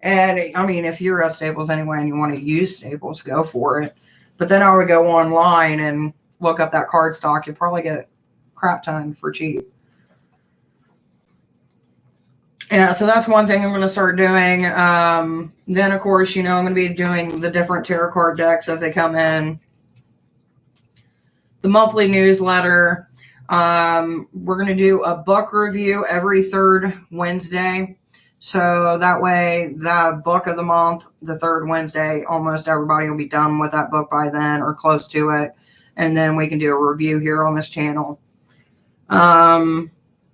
And I mean, if you're at Staples anyway and you want to use Staples, go for it. But then I would go online and look up that cardstock. You'll probably get a crap ton for cheap. Yeah, so that's one thing I'm going to start doing. Then, of course, I'm going to be doing the different tarot card decks as they come in. The monthly newsletter. We're going to do a book review every 3rd Wednesday. So that way, the book of the month, the 3rd Wednesday, almost everybody will be done with that book by then, or close to it. And then we can do a review here on this channel.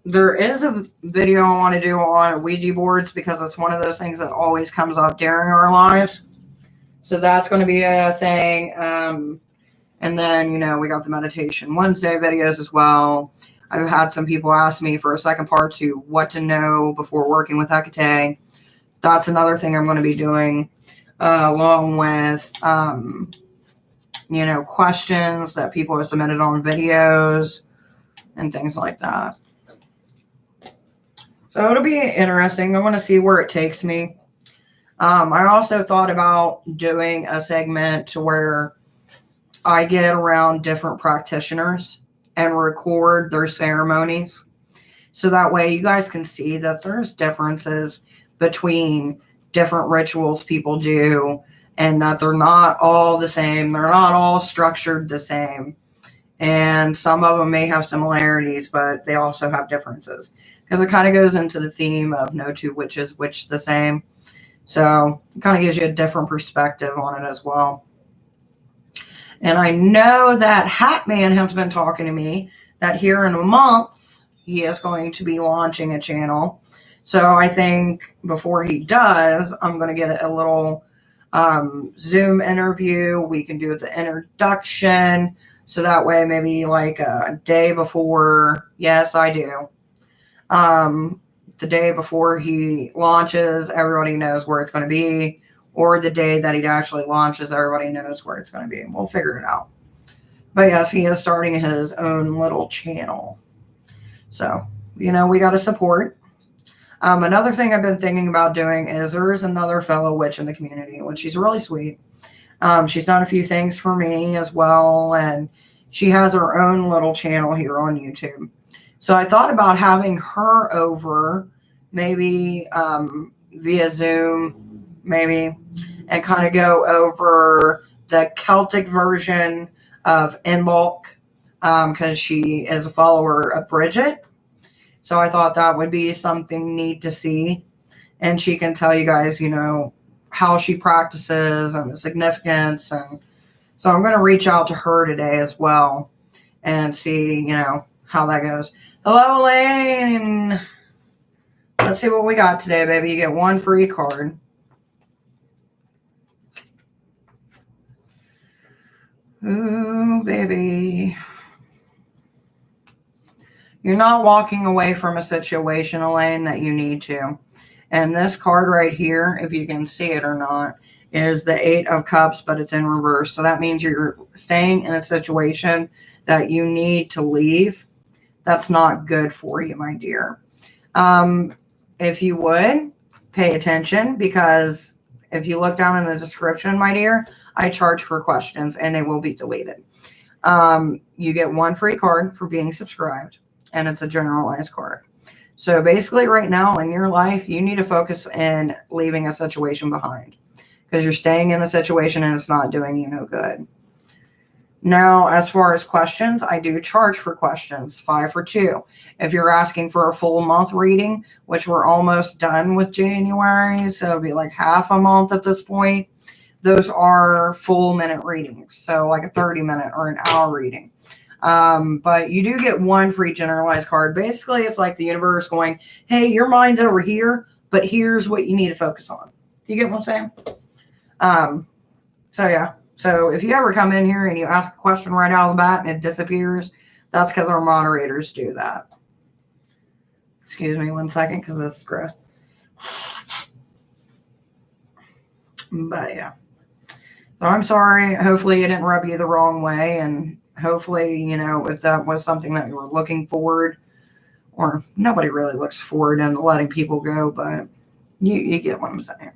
There is a video I want to do on Ouija boards, because it's one of those things that always comes up during our lives. So that's going to be a thing. And then, we got the Meditation Wednesday videos as well. I've had some people ask me for a second part to what to know before working with Hecate. That's another thing I'm going to be doing, along with, questions that people have submitted on videos and things like that. So it'll be interesting. I want to see where it takes me. I also thought about doing a segment to where I get around different practitioners and record their ceremonies. So that way you guys can see that there's differences between different rituals people do, and that they're not all the same. They're not all structured the same. And some of them may have similarities, but they also have differences. Because it kind of goes into the theme of no two witches witch the same. So it kind of gives you a different perspective on it as well. And I know that Hat Man has been talking to me that here in a month, he is going to be launching a channel. So I think before he does, I'm going to get a little Zoom interview. We can do the introduction. So that way, maybe like a day before, yes, I do. The day before he launches, everybody knows where it's going to be. Or the day that he actually launches, everybody knows where it's going to be. We'll figure it out. But yes, he is starting his own little channel. So, we got to support. Another thing I've been thinking about doing is there is another fellow witch in the community, which she's really sweet. She's done a few things for me as well, and she has her own little channel here on YouTube. So I thought about having her over, maybe via Zoom, maybe, and kind of go over the Celtic version of Inbulk, because she is a follower of Bridget. So I thought that would be something neat to see. And she can tell you guys, how she practices and the significance. And so I'm going to reach out to her today as well and see, how that goes. Hello, Elaine. Let's see what we got today, baby. You get one free card. Ooh, baby. You're not walking away from a situation, Elaine, that you need to. And this card right here, if you can see it or not, is the 8 of Cups, but it's in reverse. So that means you're staying in a situation that you need to leave. That's not good for you, my dear. If you would, pay attention, because if you look down in the description, my dear, I charge for questions and they will be deleted. You get one free card for being subscribed, and it's a generalized card. So basically right now in your life, you need to focus in leaving a situation behind, because you're staying in the situation and it's not doing you no good. Now, as far as questions, I do charge for questions, 5 for 2. If you're asking for a full month reading, which we're almost done with January, so it'll be like half a month at this point, those are full minute readings. So like a 30-minute or an hour reading. But you do get one free generalized card. Basically, it's like the universe going, hey, your mind's over here, but here's what you need to focus on. Do you get what I'm saying? So yeah. So if you ever come in here and you ask a question right out of the bat and it disappears, that's because our moderators do that. Excuse me one second, because it's gross. But yeah. So I'm sorry. Hopefully it didn't rub you the wrong way. And hopefully, if that was something that you were looking forward, or nobody really looks forward in letting people go, but you get what I'm saying.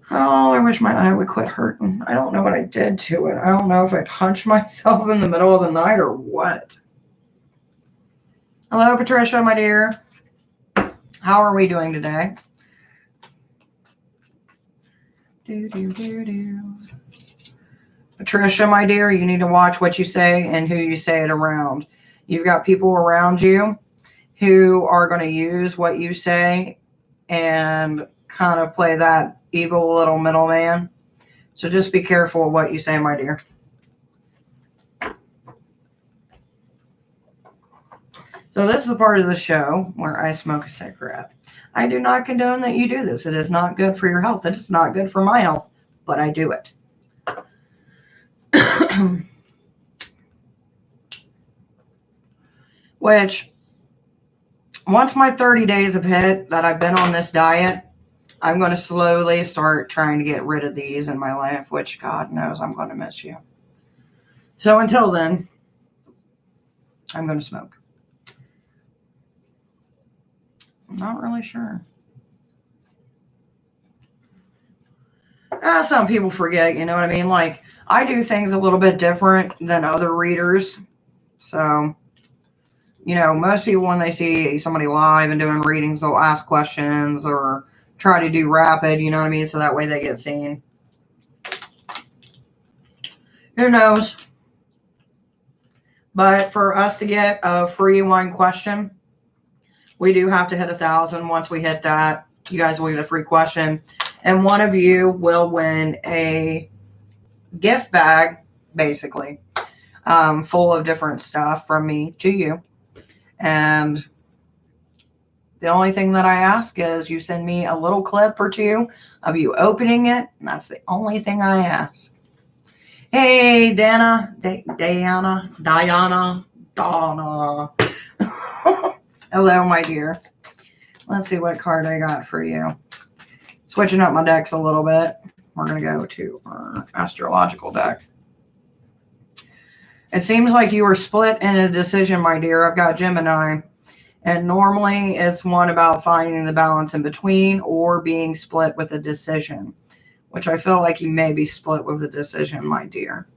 Oh, I wish my eye would quit hurting. I don't know what I did to it. I don't know if I punched myself in the middle of the night or what. Hello, Patricia, my dear. How are we doing today? Patricia, my dear, you need to watch what you say and who you say it around. You've got people around you who are going to use what you say and kind of play that evil little middleman. So just be careful of what you say, my dear. So this is a part of the show where I smoke a cigarette. I do not condone that you do this. It is not good for your health. It is not good for my health, but I do it. Which, once my 30 days have hit that I've been on this diet, I'm going to slowly start trying to get rid of these in my life, which God knows I'm going to miss you. So until then, I'm going to smoke. I'm not really sure. Some people forget, you know what I mean? Like, I do things a little bit different than other readers. So, most people, when they see somebody live and doing readings, they'll ask questions or try to do rapid, you know what I mean? So that way they get seen. Who knows? But for us to get a free one question, we do have to hit 1,000. Once we hit that, you guys will get a free question. And one of you will win a gift bag, basically, full of different stuff from me to you. And the only thing that I ask is you send me a little clip or two of you opening it. And that's the only thing I ask. Hey, Dana, Diana. Hello, my dear. Let's see what card I got for you. Switching up my decks a little bit. We're going to go to our astrological deck. It seems like you were split in a decision, my dear. I've got Gemini. And normally it's one about finding the balance in between or being split with a decision, which I feel like you may be split with a decision, my dear.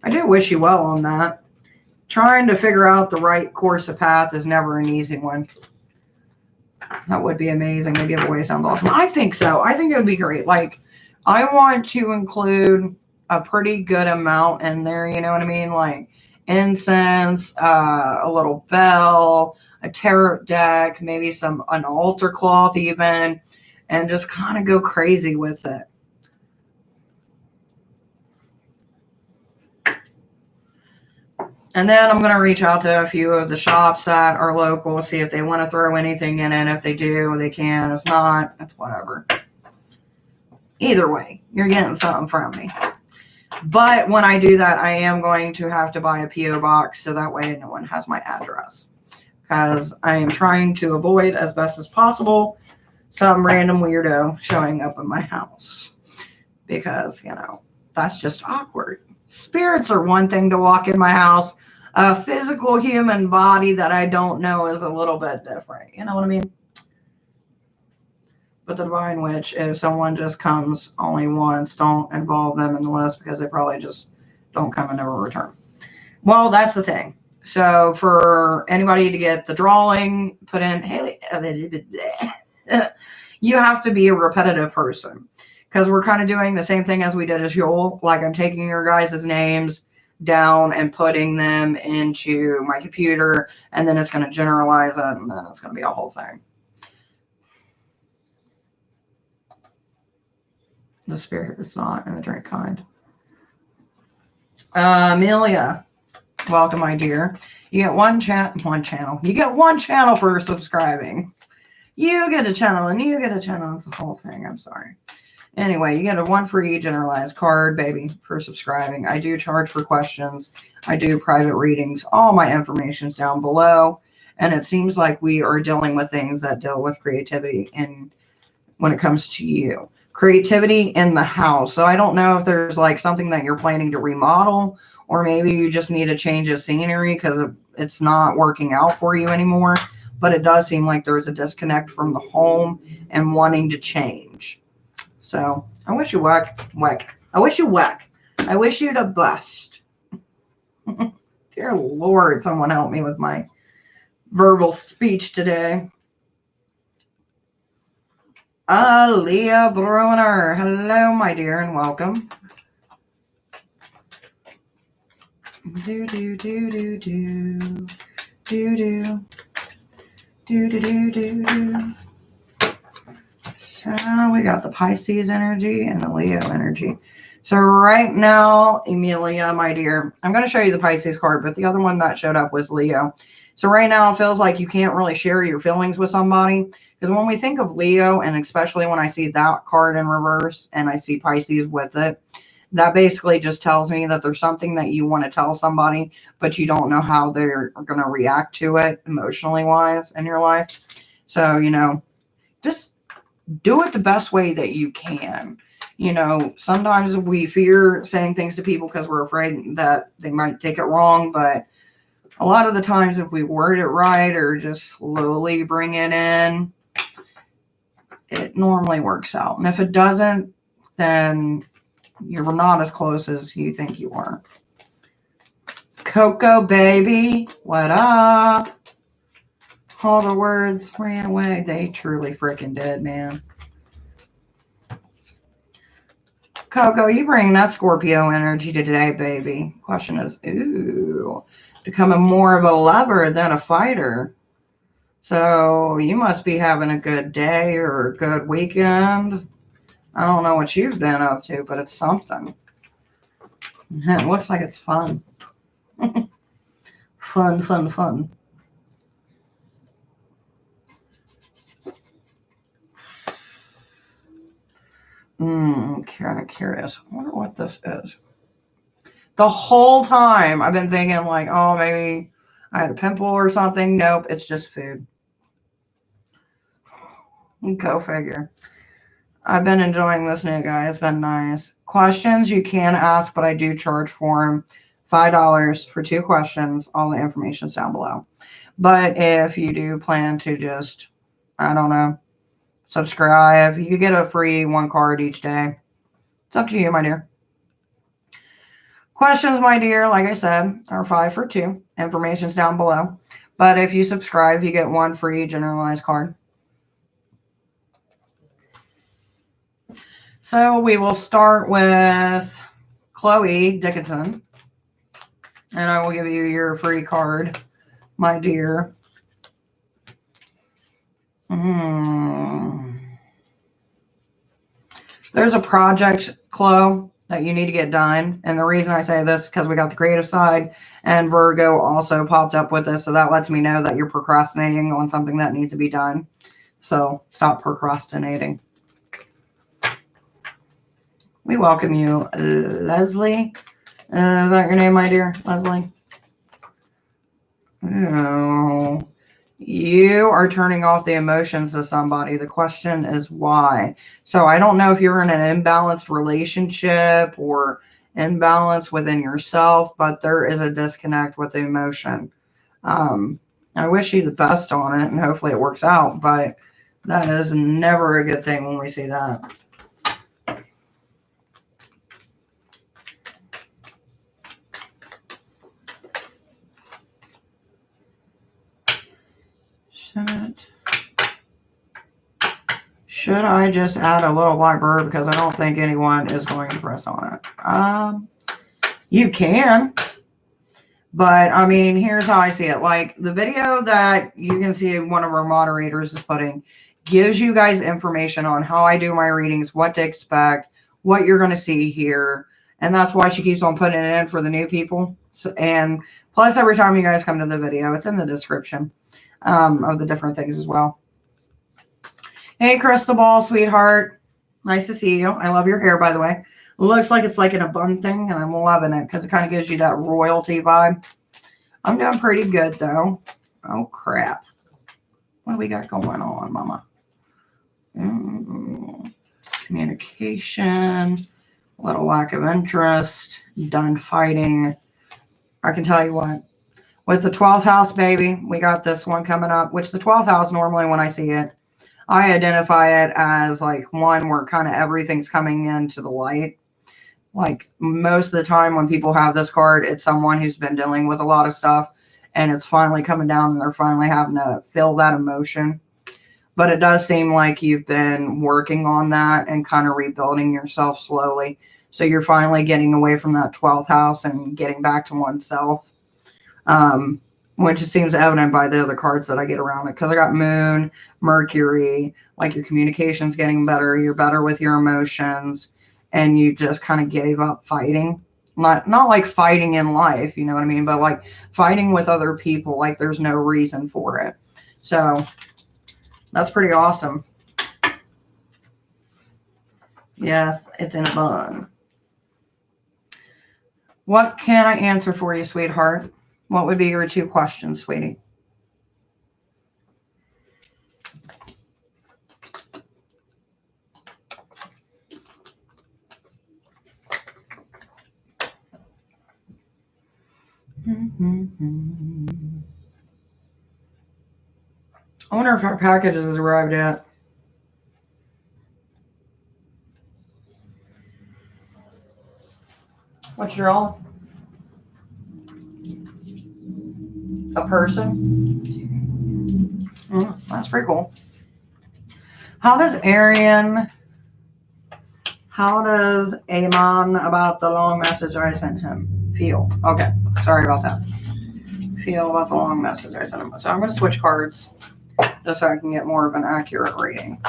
I do wish you well on that. Trying to figure out the right course of path is never an easy one. That would be amazing. The giveaway sounds awesome. I think so. I think it would be great. Like, I want to include a pretty good amount in there. You know what I mean? Like incense, a little bell, a tarot deck, maybe an altar cloth even, and just kind of go crazy with it. And then I'm going to reach out to a few of the shops that are local, see if they want to throw anything in it. If they do, they can. If not, it's whatever. Either way, you're getting something from me. But when I do that, I am going to have to buy a P.O. box so that way no one has my address. Because I am trying to avoid, as best as possible, some random weirdo showing up in my house. Because, you know, that's just awkward. Spirits are one thing to walk in my house. A physical human body that I don't know is a little bit different. You know what I mean? But the Divine Witch, if someone just comes only once, don't involve them in the list because they probably just don't come and never return. Well, that's the thing. So for anybody to get the drawing put in, you have to be a repetitive person. Because we're kind of doing the same thing as we did as Joel. Like, I'm taking your guys' names down and putting them into my computer, and then it's going to generalize it, and then it's going to be a whole thing. The spirit is not in the drink kind. Amelia, welcome, my dear. You get one channel. You get one channel for subscribing. You get a channel, and you get a channel. It's the whole thing. I'm sorry. Anyway, you get a one free generalized card, baby, for subscribing. I do charge for questions. I do private readings. All my information's down below. And it seems like we are dealing with things that deal with creativity and when it comes to you. Creativity in the house. So I don't know if there's like something that you're planning to remodel, or maybe you just need a change of scenery because it's not working out for you anymore. But it does seem like there's a disconnect from the home and wanting to change. So I wish you whack. I wish you whack. I wish you the best. Dear Lord, someone help me with my verbal speech today. Leah Bruner. Hello, my dear, and welcome. Do do do do do do do do do do do. So we got the Pisces energy and the Leo energy. So right now, Emilia, my dear, I'm going to show you the Pisces card, but the other one that showed up was Leo. So right now it feels like you can't really share your feelings with somebody. Because when we think of Leo, and especially when I see that card in reverse and I see Pisces with it, that basically just tells me that there's something that you want to tell somebody, but you don't know how they're going to react to it emotionally wise in your life. So, you know, just do it the best way that you can. You know, sometimes we fear saying things to people because we're afraid that they might take it wrong. But a lot of the times, if we word it right or just slowly bring it in, it normally works out. And if it doesn't, then you're not as close as you think you are. Coco, baby, what up? All the words ran away. They truly freaking did, man. Coco, you bring that Scorpio energy today, baby. Question is, ooh, becoming more of a lover than a fighter. So you must be having a good day or a good weekend. I don't know what you've been up to, but it's something. It looks like it's fun. Fun, fun, fun. Kind of curious. I wonder what this is. The whole time I've been thinking like, oh, maybe I had a pimple or something. Nope, it's just food. Go figure. I've been enjoying this new guy. It's been nice. Questions you can ask, but I do charge for them. $5 for 2 questions. All the information's down below. But if you do plan to just, I don't know, subscribe, you get a free 1 card each day. It's up to you, my dear. Questions, my dear, like I said, are 5 for 2. Information's down below. But if you subscribe, you get 1 free generalized card. So we will start with Chloe Dickinson. And I will give you your free card, my dear. There's a project, Chloe, that you need to get done. And the reason I say this is because we got the creative side and Virgo also popped up with this. So that lets me know that you're procrastinating on something that needs to be done. So stop procrastinating. We welcome you, Leslie. Is that your name, my dear? Leslie? Oh, you are turning off the emotions of somebody. The question is why. So I don't know if you're in an imbalanced relationship or imbalance within yourself, but there is a disconnect with the emotion. I wish you the best on it, and hopefully it works out, but that is never a good thing when we see that. Should I just add a little white bird because I don't think anyone is going to press on it? You can, but I mean, here's how I see it. Like the video that you can see one of our moderators is putting gives you guys information on how I do my readings, what to expect, what you're going to see here. And that's why she keeps on putting it in for the new people. So, and plus every time you guys come to the video, it's in the description of the different things as well. Hey, Crystal Ball, sweetheart. Nice to see you. I love your hair, by the way. It looks like it's like in a bun thing, and I'm loving it because it kind of gives you that royalty vibe. I'm doing pretty good, though. Oh, crap. What do we got going on, mama? Communication, a little lack of interest, done fighting. I can tell you what. With the 12th house, baby, we got this one coming up, which the 12th house, normally when I see it, I identify it as like one where kind of everything's coming into the light. Like most of the time when people have this card, it's someone who's been dealing with a lot of stuff and it's finally coming down and they're finally having to feel that emotion. But it does seem like you've been working on that and kind of rebuilding yourself slowly. So you're finally getting away from that 12th house and getting back to oneself. Which it seems evident by the other cards that I get around it. Because I got Moon, Mercury, like your communication's getting better. You're better with your emotions. And you just kind of gave up fighting. Not like fighting in life, you know what I mean? But like fighting with other people. Like there's no reason for it. So that's pretty awesome. Yes, it's in a bun. What can I answer for you, sweetheart? What would be your 2 questions, sweetie? I wonder if our package has arrived yet. What's your all? A person? That's pretty cool. How does Arian How does Amon about the long message I sent him feel? Okay, sorry about that. Feel about the long message I sent him. So I'm going to switch cards just so I can get more of an accurate reading.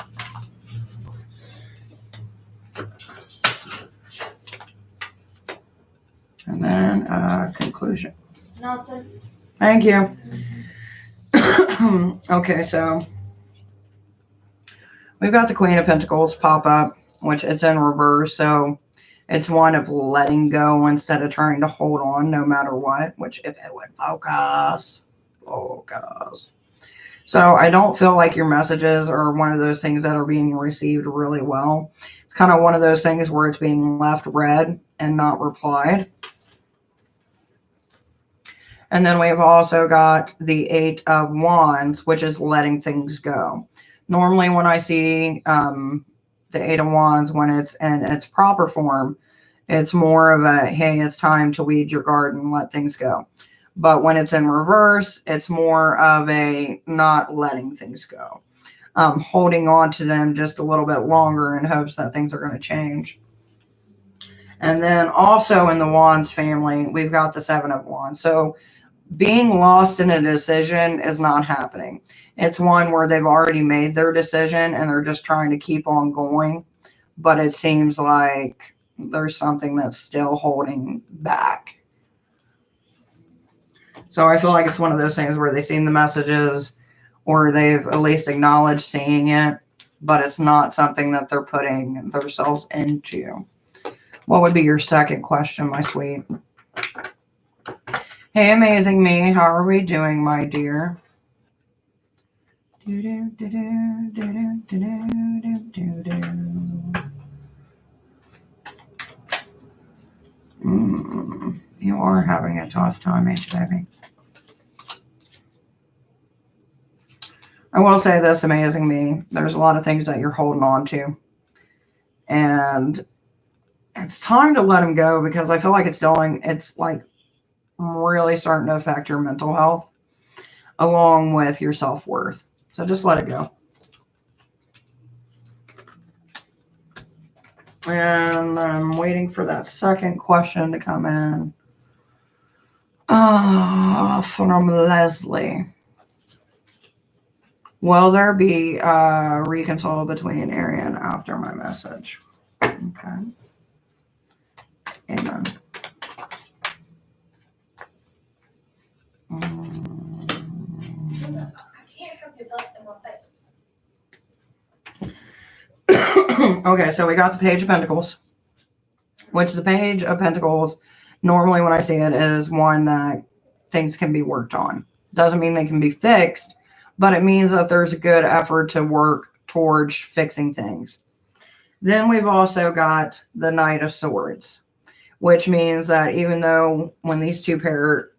And then conclusion. Nothing. Thank you. Okay, so we've got the Queen of Pentacles pop up, which it's in reverse. So it's one of letting go instead of trying to hold on no matter what, which if it would focus. So I don't feel like your messages are one of those things that are being received really well. It's kind of one of those things where it's being left read and not replied. And then we've also got the Eight of Wands, which is letting things go. Normally when I see the Eight of Wands, when it's in its proper form, it's more of a, hey, it's time to weed your garden, let things go. But when it's in reverse, it's more of a not letting things go. Holding on to them just a little bit longer in hopes that things are going to change. And then also in the Wands family, we've got the Seven of Wands. So being lost in a decision is not happening. It's one where they've already made their decision and they're just trying to keep on going. But it seems like there's something that's still holding back. So I feel like it's one of those things where they've seen the messages or they've at least acknowledged seeing it, but it's not something that they're putting themselves into. What would be your second question, my sweet? Hey, amazing me. How are we doing, my dear? You are having a tough time, ain't you, baby? I will say this, amazing me. There's a lot of things that you're holding on to. And it's time to let them go because I feel like it's like really starting to affect your mental health along with your self-worth. So just let it go. And I'm waiting for that second question to come in. From Leslie. Will there be a reconcile between Arian after my message? Okay. Amen. I can't have your dust in my face. Okay, so we got the Page of Pentacles, which the Page of Pentacles, normally when I see it, is one that things can be worked on. Doesn't mean they can be fixed, but it means that there's a good effort to work towards fixing things. Then we've also got the Knight of Swords, which means that even though when these two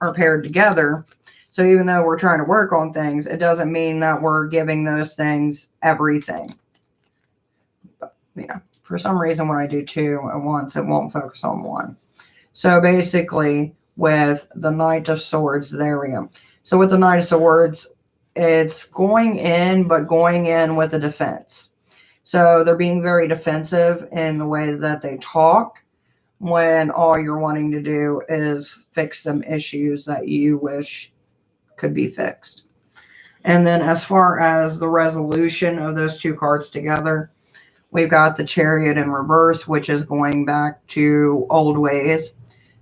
are paired together, so even though we're trying to work on things, it doesn't mean that we're giving those things everything. But, yeah, for some reason when I do two at once, it won't focus on one. So basically with the Knight of Swords, there we go. So with the Knight of Swords, it's going in, but going in with a defense. So they're being very defensive in the way that they talk when all you're wanting to do is fix some issues that you wish could be fixed. And then as far as the resolution of those two cards together, we've got the Chariot in reverse, which is going back to old ways.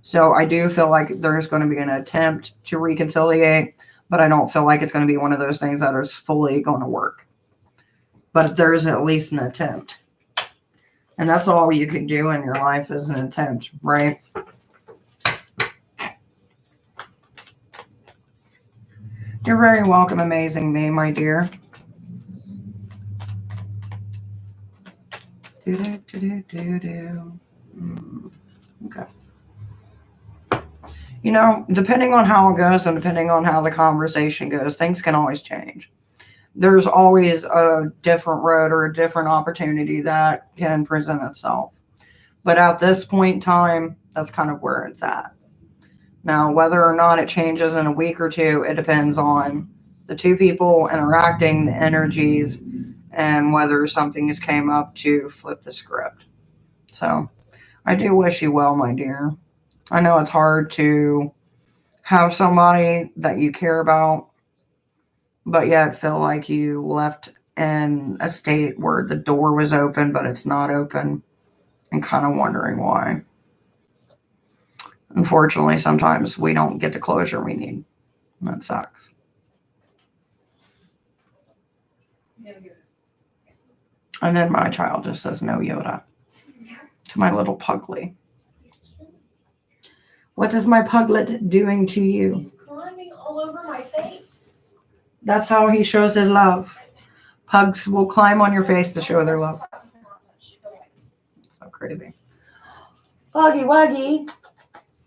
So I do feel like there's going to be an attempt to reconciliate, but I don't feel like it's going to be one of those things that is fully going to work. But there's at least an attempt. And that's all you can do in your life is an attempt, right? You're very welcome, amazing me, my dear. Okay. You know, depending on how it goes and depending on how the conversation goes, things can always change. There's always a different road or a different opportunity that can present itself. But at this point in time, that's kind of where it's at. Now, whether or not it changes in a week or two, it depends on the two people interacting, the energies, and whether something has came up to flip the script. So I do wish you well, my dear. I know it's hard to have somebody that you care about, but yet feel like you left in a state where the door was open, but it's not open, and kind of wondering why. Unfortunately, sometimes we don't get the closure we need. That sucks. And then my child just says no Yoda to my little pugly. What is my puglet doing to you? He's climbing all over my face. That's how he shows his love. Pugs will climb on your face to show their love. So crazy. Buggy Wuggy.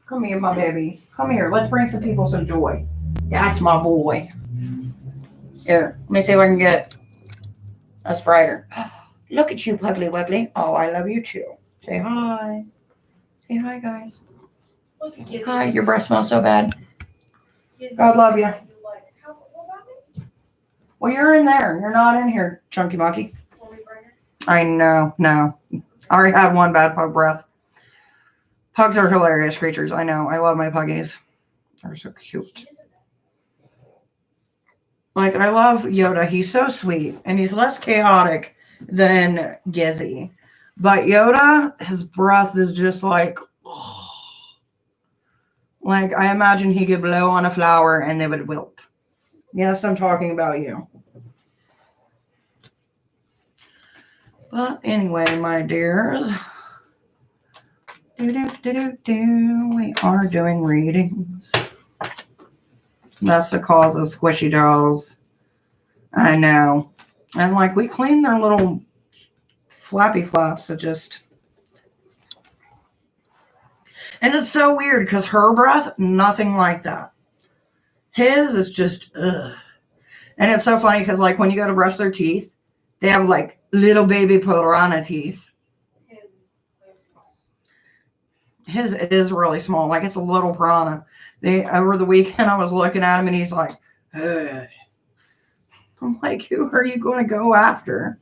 Come here, my baby. Come here. Let's bring some people some joy. That's my boy. Here, let me see if I can get a brighter. Look at you, Pugly Wuggly. Oh, I love you too. Say hi. Say hi, guys. Hi, your breath smells so bad. God love you. Well, you're in there. You're not in here, Chunky Monkey. I know. No. I already had one bad pug breath. Pugs are hilarious creatures. I know. I love my puggies. They're so cute. Like, I love Yoda. He's so sweet. And he's less chaotic than Gizzy. But Yoda, his breath is just like, oh. Like, I imagine he could blow on a flower and they would wilt. Yes, I'm talking about you. But anyway, my dears. We are doing readings. That's the cause of squishy dolls. I know. And like we clean their little flappy flaps. So just. And it's so weird because her breath, nothing like that. His is just, ugh. And it's so funny because like when you go to brush their teeth, they have like little baby piranha teeth. His is really small. Like it's a little piranha. Over the weekend, I was looking at him and he's like, ugh. I'm like, who are you going to go after?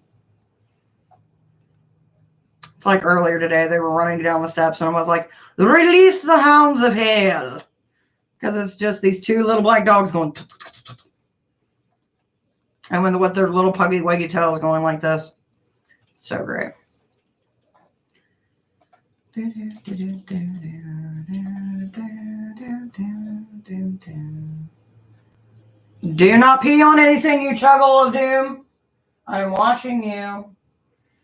It's like earlier today, they were running down the steps and I was like, release the hounds of hell. Because it's just these two little black dogs going. And with their little puggy wuggy tails going like this. So great. Do not pee on anything, you chuggle of doom. I'm watching you.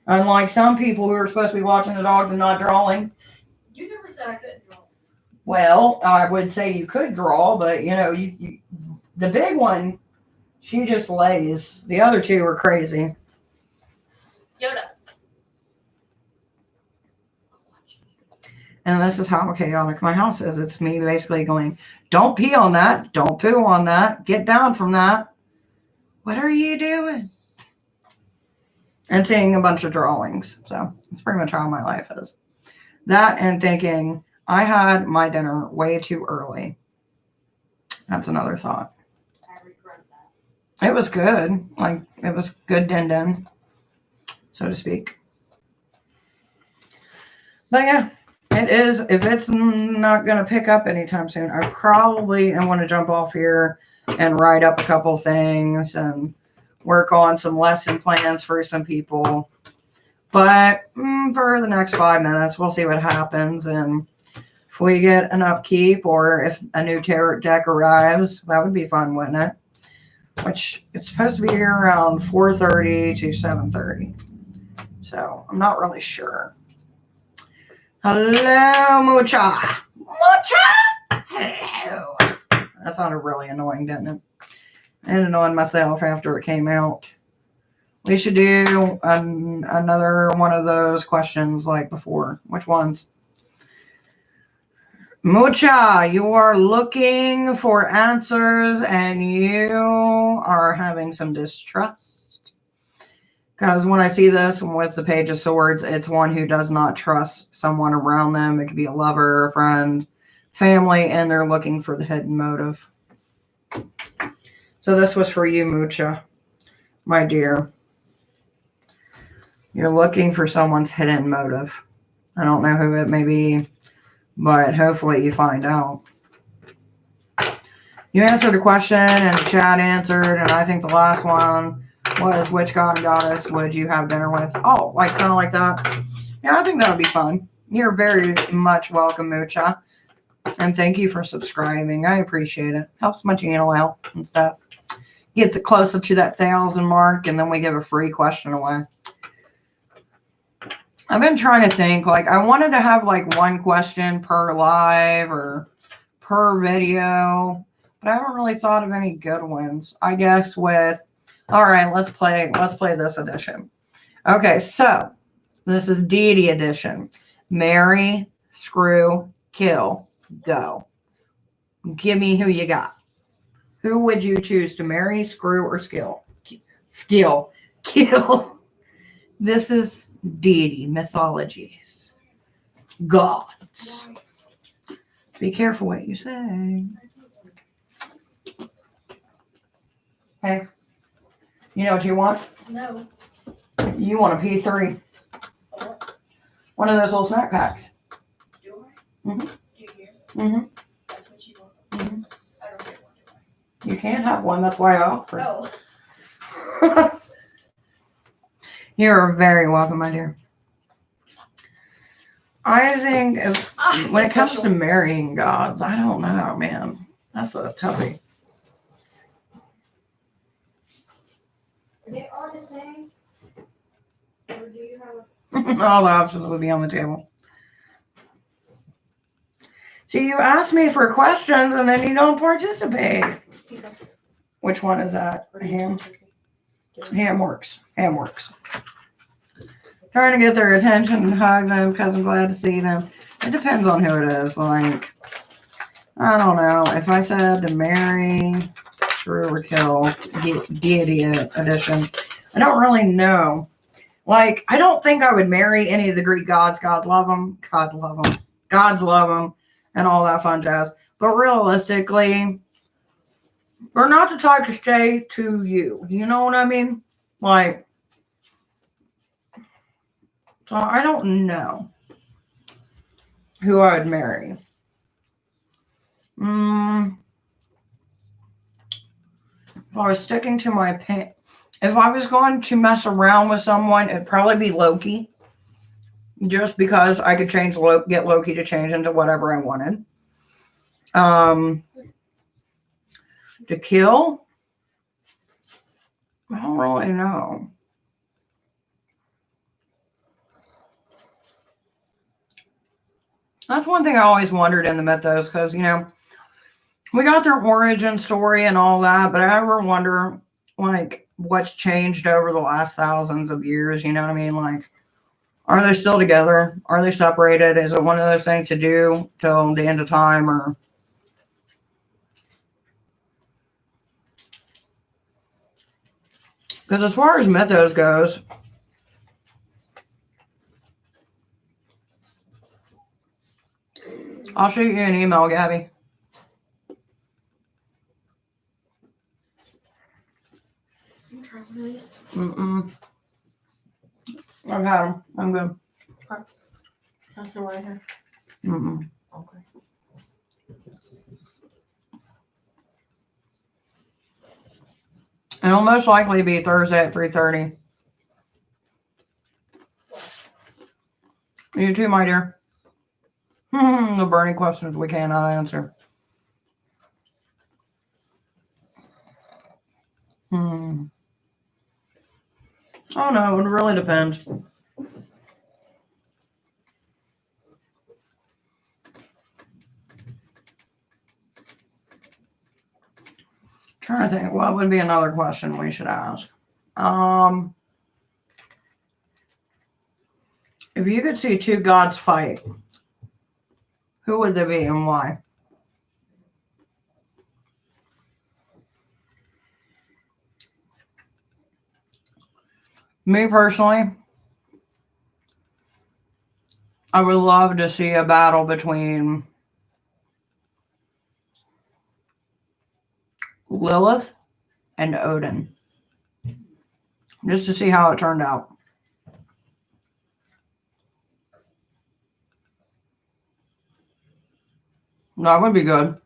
Unlike some people who are supposed to be watching the dogs and not drawing. You never said I couldn't draw. Well, I would say you could draw, but you know, you the big one, she just lays. The other two are crazy. Yoda. And this is how chaotic my house is. It's me basically going, don't pee on that. Don't poo on that. Get down from that. What are you doing? And seeing a bunch of drawings. So that's pretty much how my life is. That and thinking, I had my dinner way too early. That's another thought. I regret that. It was good. Like, it was good din-din, so to speak. But yeah. It is, if it's not going to pick up anytime soon, I probably am going to jump off here and write up a couple things and work on some lesson plans for some people. But for the next 5 minutes, we'll see what happens. And if we get an upkeep or if a new tarot deck arrives, that would be fun, wouldn't it? Which it's supposed to be here around 4:30 to 7:30. So I'm not really sure. Hello, Mucha. Mucha! Hello. That sounded really annoying, didn't it? And annoying myself after it came out. We should do another one of those questions like before. Which ones? Mucha, you are looking for answers and you are having some distrust. Because when I see this with the Page of Swords, it's one who does not trust someone around them. It could be a lover, a friend, family, and they're looking for the hidden motive. So this was for you, Mucha, my dear. You're looking for someone's hidden motive. I don't know who it may be, but hopefully you find out. You answered a question and the chat answered, and I think the last one was which god and goddess would you have dinner with? Oh, like kind of like that. Yeah, I think that would be fun. You're very much welcome, Moocha. And thank you for subscribing. I appreciate it. Helps my channel out and stuff. Gets it closer to that 1,000 mark, and then we give a free question away. I've been trying to think, like, I wanted to have like one question per live or per video, but I haven't really thought of any good ones. I guess with, all right, let's play this edition. Okay, so this is deity edition. Marry, screw, kill, go. Give me who you got. Who would you choose to marry, screw, or skill? Skill. Kill. This is deity, mythologies, gods. Be careful what you say. Hey, you know what you want? No. You want a P3. One of those little snack packs. Do I? Mm-hmm. Do you hear? Mm-hmm. That's what you want. Mm-hmm. I don't get one, do I? You can have one. That's why I offered. Oh. You're very welcome, my dear. I think when it comes to marrying gods, I don't know, man. That's a toughie. Are they all the same? Or do you have a... All the options would be on the table. See, you ask me for questions and then you don't participate. Which one is that? Ham? Ham works. Ham works. Trying to get their attention and hug them because I'm glad to see them. It depends on who it is. Like, I don't know. If I said to marry, screw, or kill, deity edition, I don't really know. Like, I don't think I would marry any of the Greek gods. God love them. God love them. Gods love them. And all that fun jazz. But realistically, they're not the type to stay to you. You know what I mean? Like, so I don't know who I would marry. If I was sticking to my if I was going to mess around with someone, it'd probably be Loki. Just because I could get Loki to change into whatever I wanted. To kill? I don't really know. That's one thing I always wondered in the mythos, because, you know, we got their origin story and all that, but I ever wonder, like, what's changed over the last thousands of years, you know what I mean? Like, are they still together? Are they separated? Is it one of those things to do till the end of time, or... Because as far as mythos goes, I'll shoot you an email, Gabby. You try one of these? I've had them. I'm good. Nothing right here. Okay. It'll most likely be Thursday at 3:30. You too, my dear. The burning questions we cannot answer. Oh no, it really depends. Trying to think, what would be another question we should ask? If you could see two gods fight, who would they be and why? Me personally, I would love to see a battle between Lilith and Odin. Just to see how it turned out. That would be good.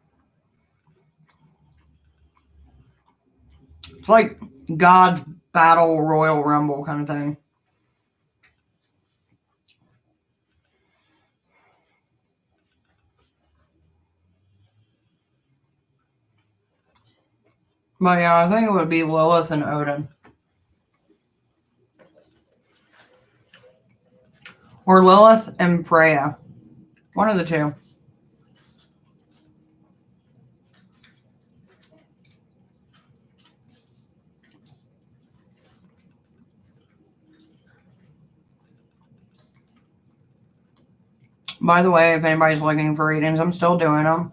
It's like God's Battle Royal Rumble kind of thing. But yeah, I think it would be Lilith and Odin. Or Lilith and Freya. One of the two. By the way, if anybody's looking for readings, I'm still doing them.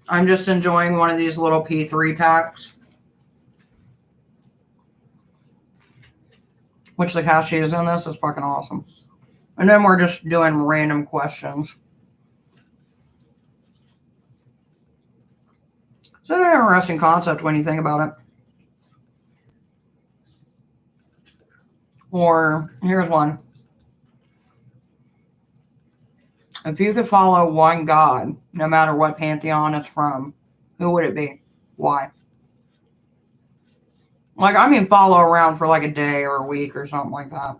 I'm just enjoying one of these little P3 packs. Which the cashier is in this is fucking awesome. And then we're just doing random questions. It's an interesting concept when you think about it. Or, here's one. If you could follow one god, no matter what pantheon it's from, who would it be? Why? Like, I mean, follow around for like a day or a week or something like that.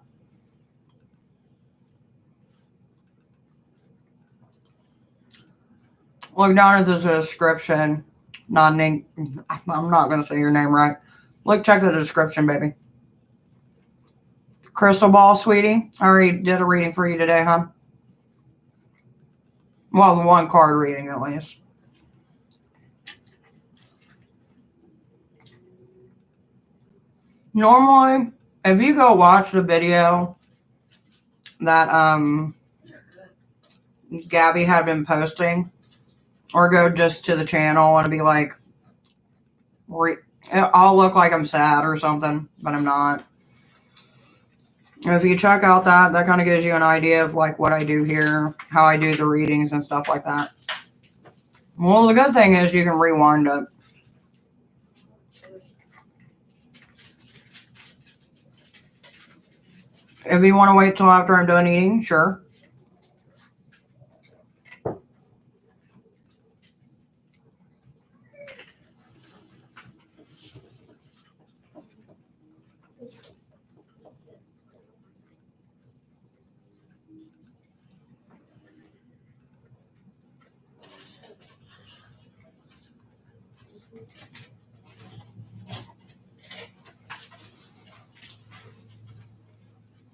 Look down at the description. I'm not going to say your name right. Look, check the description, baby. Crystal ball, sweetie. I already did a reading for you today, huh? Well, the one card reading at least. Normally, if you go watch the video that Gabby had been posting, or go just to the channel and be like, I'll look like I'm sad or something, but I'm not. If you check out that kind of gives you an idea of like what I do here, how I do the readings and stuff like that. Well, the good thing is you can rewind it. If you want to wait till after I'm done eating, sure.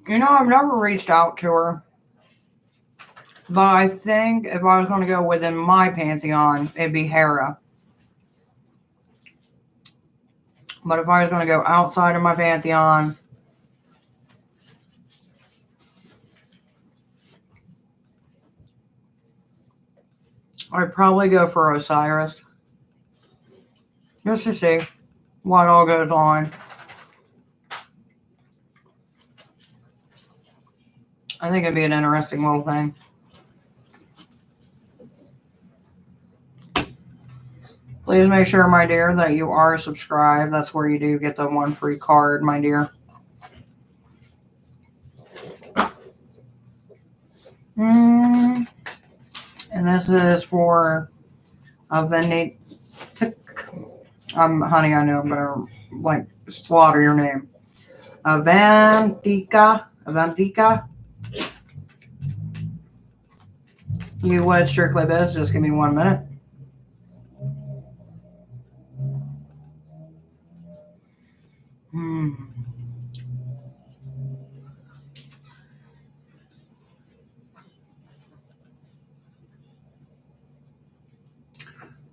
You know, I've never reached out to her. But I think if I was going to go within my pantheon, it'd be Hera. But if I was going to go outside of my pantheon, I'd probably go for Osiris. Just to see what all goes on. I think it'd be an interesting little thing. Please make sure, my dear, that you are subscribed. That's where you do get the one free card, my dear. And this is for Aventic. Honey, I know I'm going to, like, slaughter your name. Avantika. You would strictly biz. Just give me 1 minute.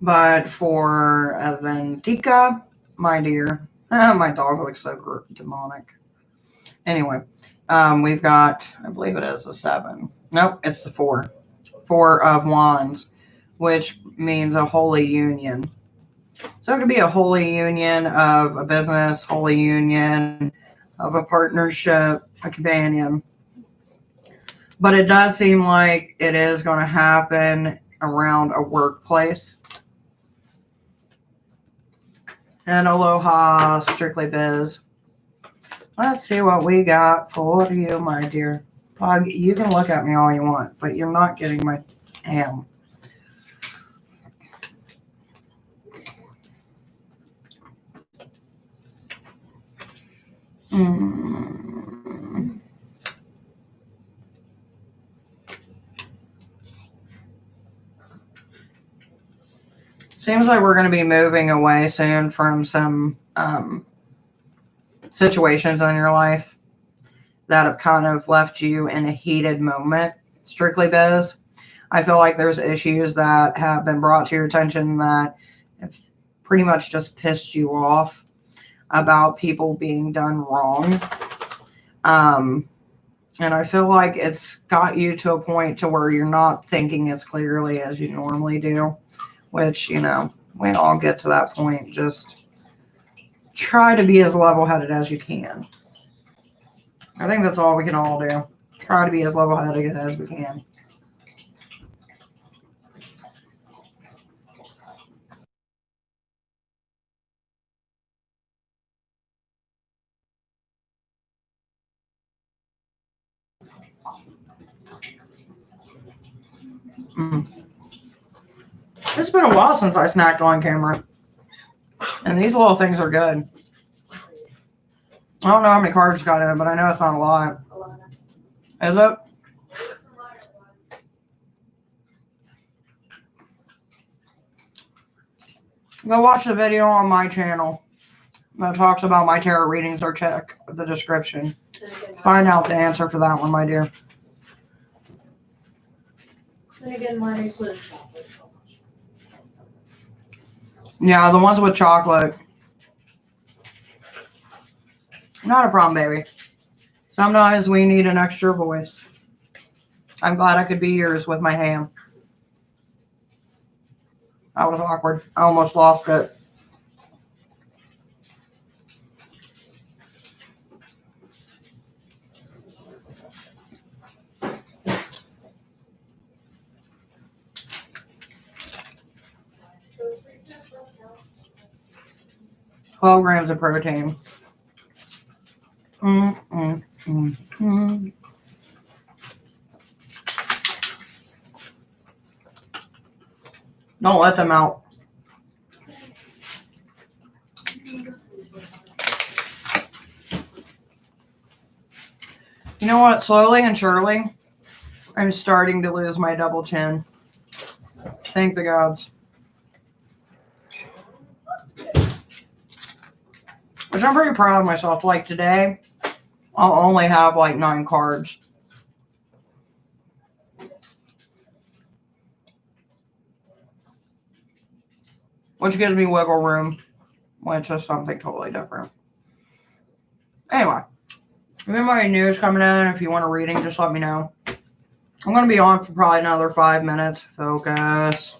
But for Aventika, my dear, my dog looks so demonic. Anyway, we've got, I believe it is the 7. Nope, it's the 4. 4 of Wands, which means a holy union. So it could be a holy union of a business, holy union of a partnership, a companion. But it does seem like it is going to happen around a workplace. And aloha, strictly biz. Let's see what we got for you, my dear. Pug, you can look at me all you want, but you're not getting my ham. Seems like we're going to be moving away soon from some situations in your life that have kind of left you in a heated moment. Strictly Biz, I feel like there's issues that have been brought to your attention that have pretty much just pissed you off about people being done wrong. And I feel like it's got you to a point to where you're not thinking as clearly as you normally do, which, you know, we all get to that point. Just try to be as level-headed as you can. I think that's all we can all do. Try to be as level-headed as we can. It's been a while since I snacked on camera. And these little things are good. I don't know how many carbs got in it, but I know it's not a lot. Is it? Go watch the video on my channel that talks about my tarot readings, or check the description. Find out the answer for that one, my dear. Then again, mine include chocolate. Yeah, the ones with chocolate. Not a problem, baby. Sometimes we need an extra voice. I'm glad I could be yours with my ham. That was awkward. I almost lost it. $12 grams of protein. Don't let them out. You know what? Slowly and surely, I'm starting to lose my double chin. Thank the gods. Which I'm pretty proud of myself. Like today, I'll only have like 9 carbs. Which gives me wiggle room, which is something totally different. Anyway, if anybody new is coming in, if you want a reading, just let me know. I'm going to be on for probably another 5 minutes. Focus.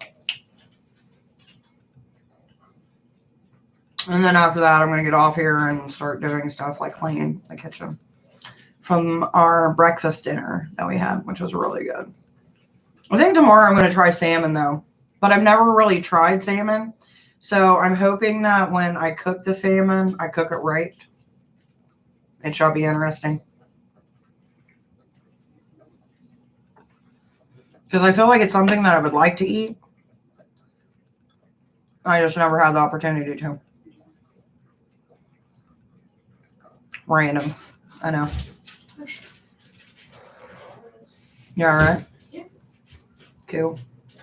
And then after that, I'm going to get off here and start doing stuff like cleaning the kitchen from our breakfast dinner that we had, which was really good. I think tomorrow I'm going to try salmon, though. But I've never really tried salmon. So I'm hoping that when I cook the salmon, I cook it right. It shall be interesting. Because I feel like it's something that I would like to eat. I just never had the opportunity to. Random. I know. You alright? Yeah. Cool.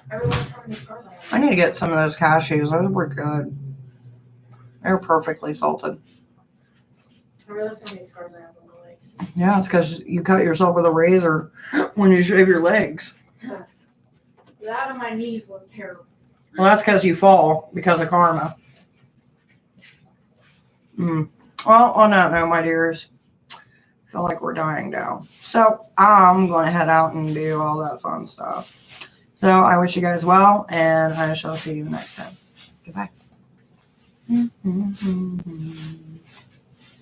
Everyone's having scars on I need to get some of those cashews. Those were good. They were perfectly salted. I realized how many scars I have on my legs. Yeah, it's because you cut yourself with a razor when you shave your legs. That and my knees look terrible. Well, that's because you fall because of karma. Well, on that note, my dears, I feel like we're dying down. So I'm going to head out and do all that fun stuff. So I wish you guys well, and I shall see you next time. Goodbye.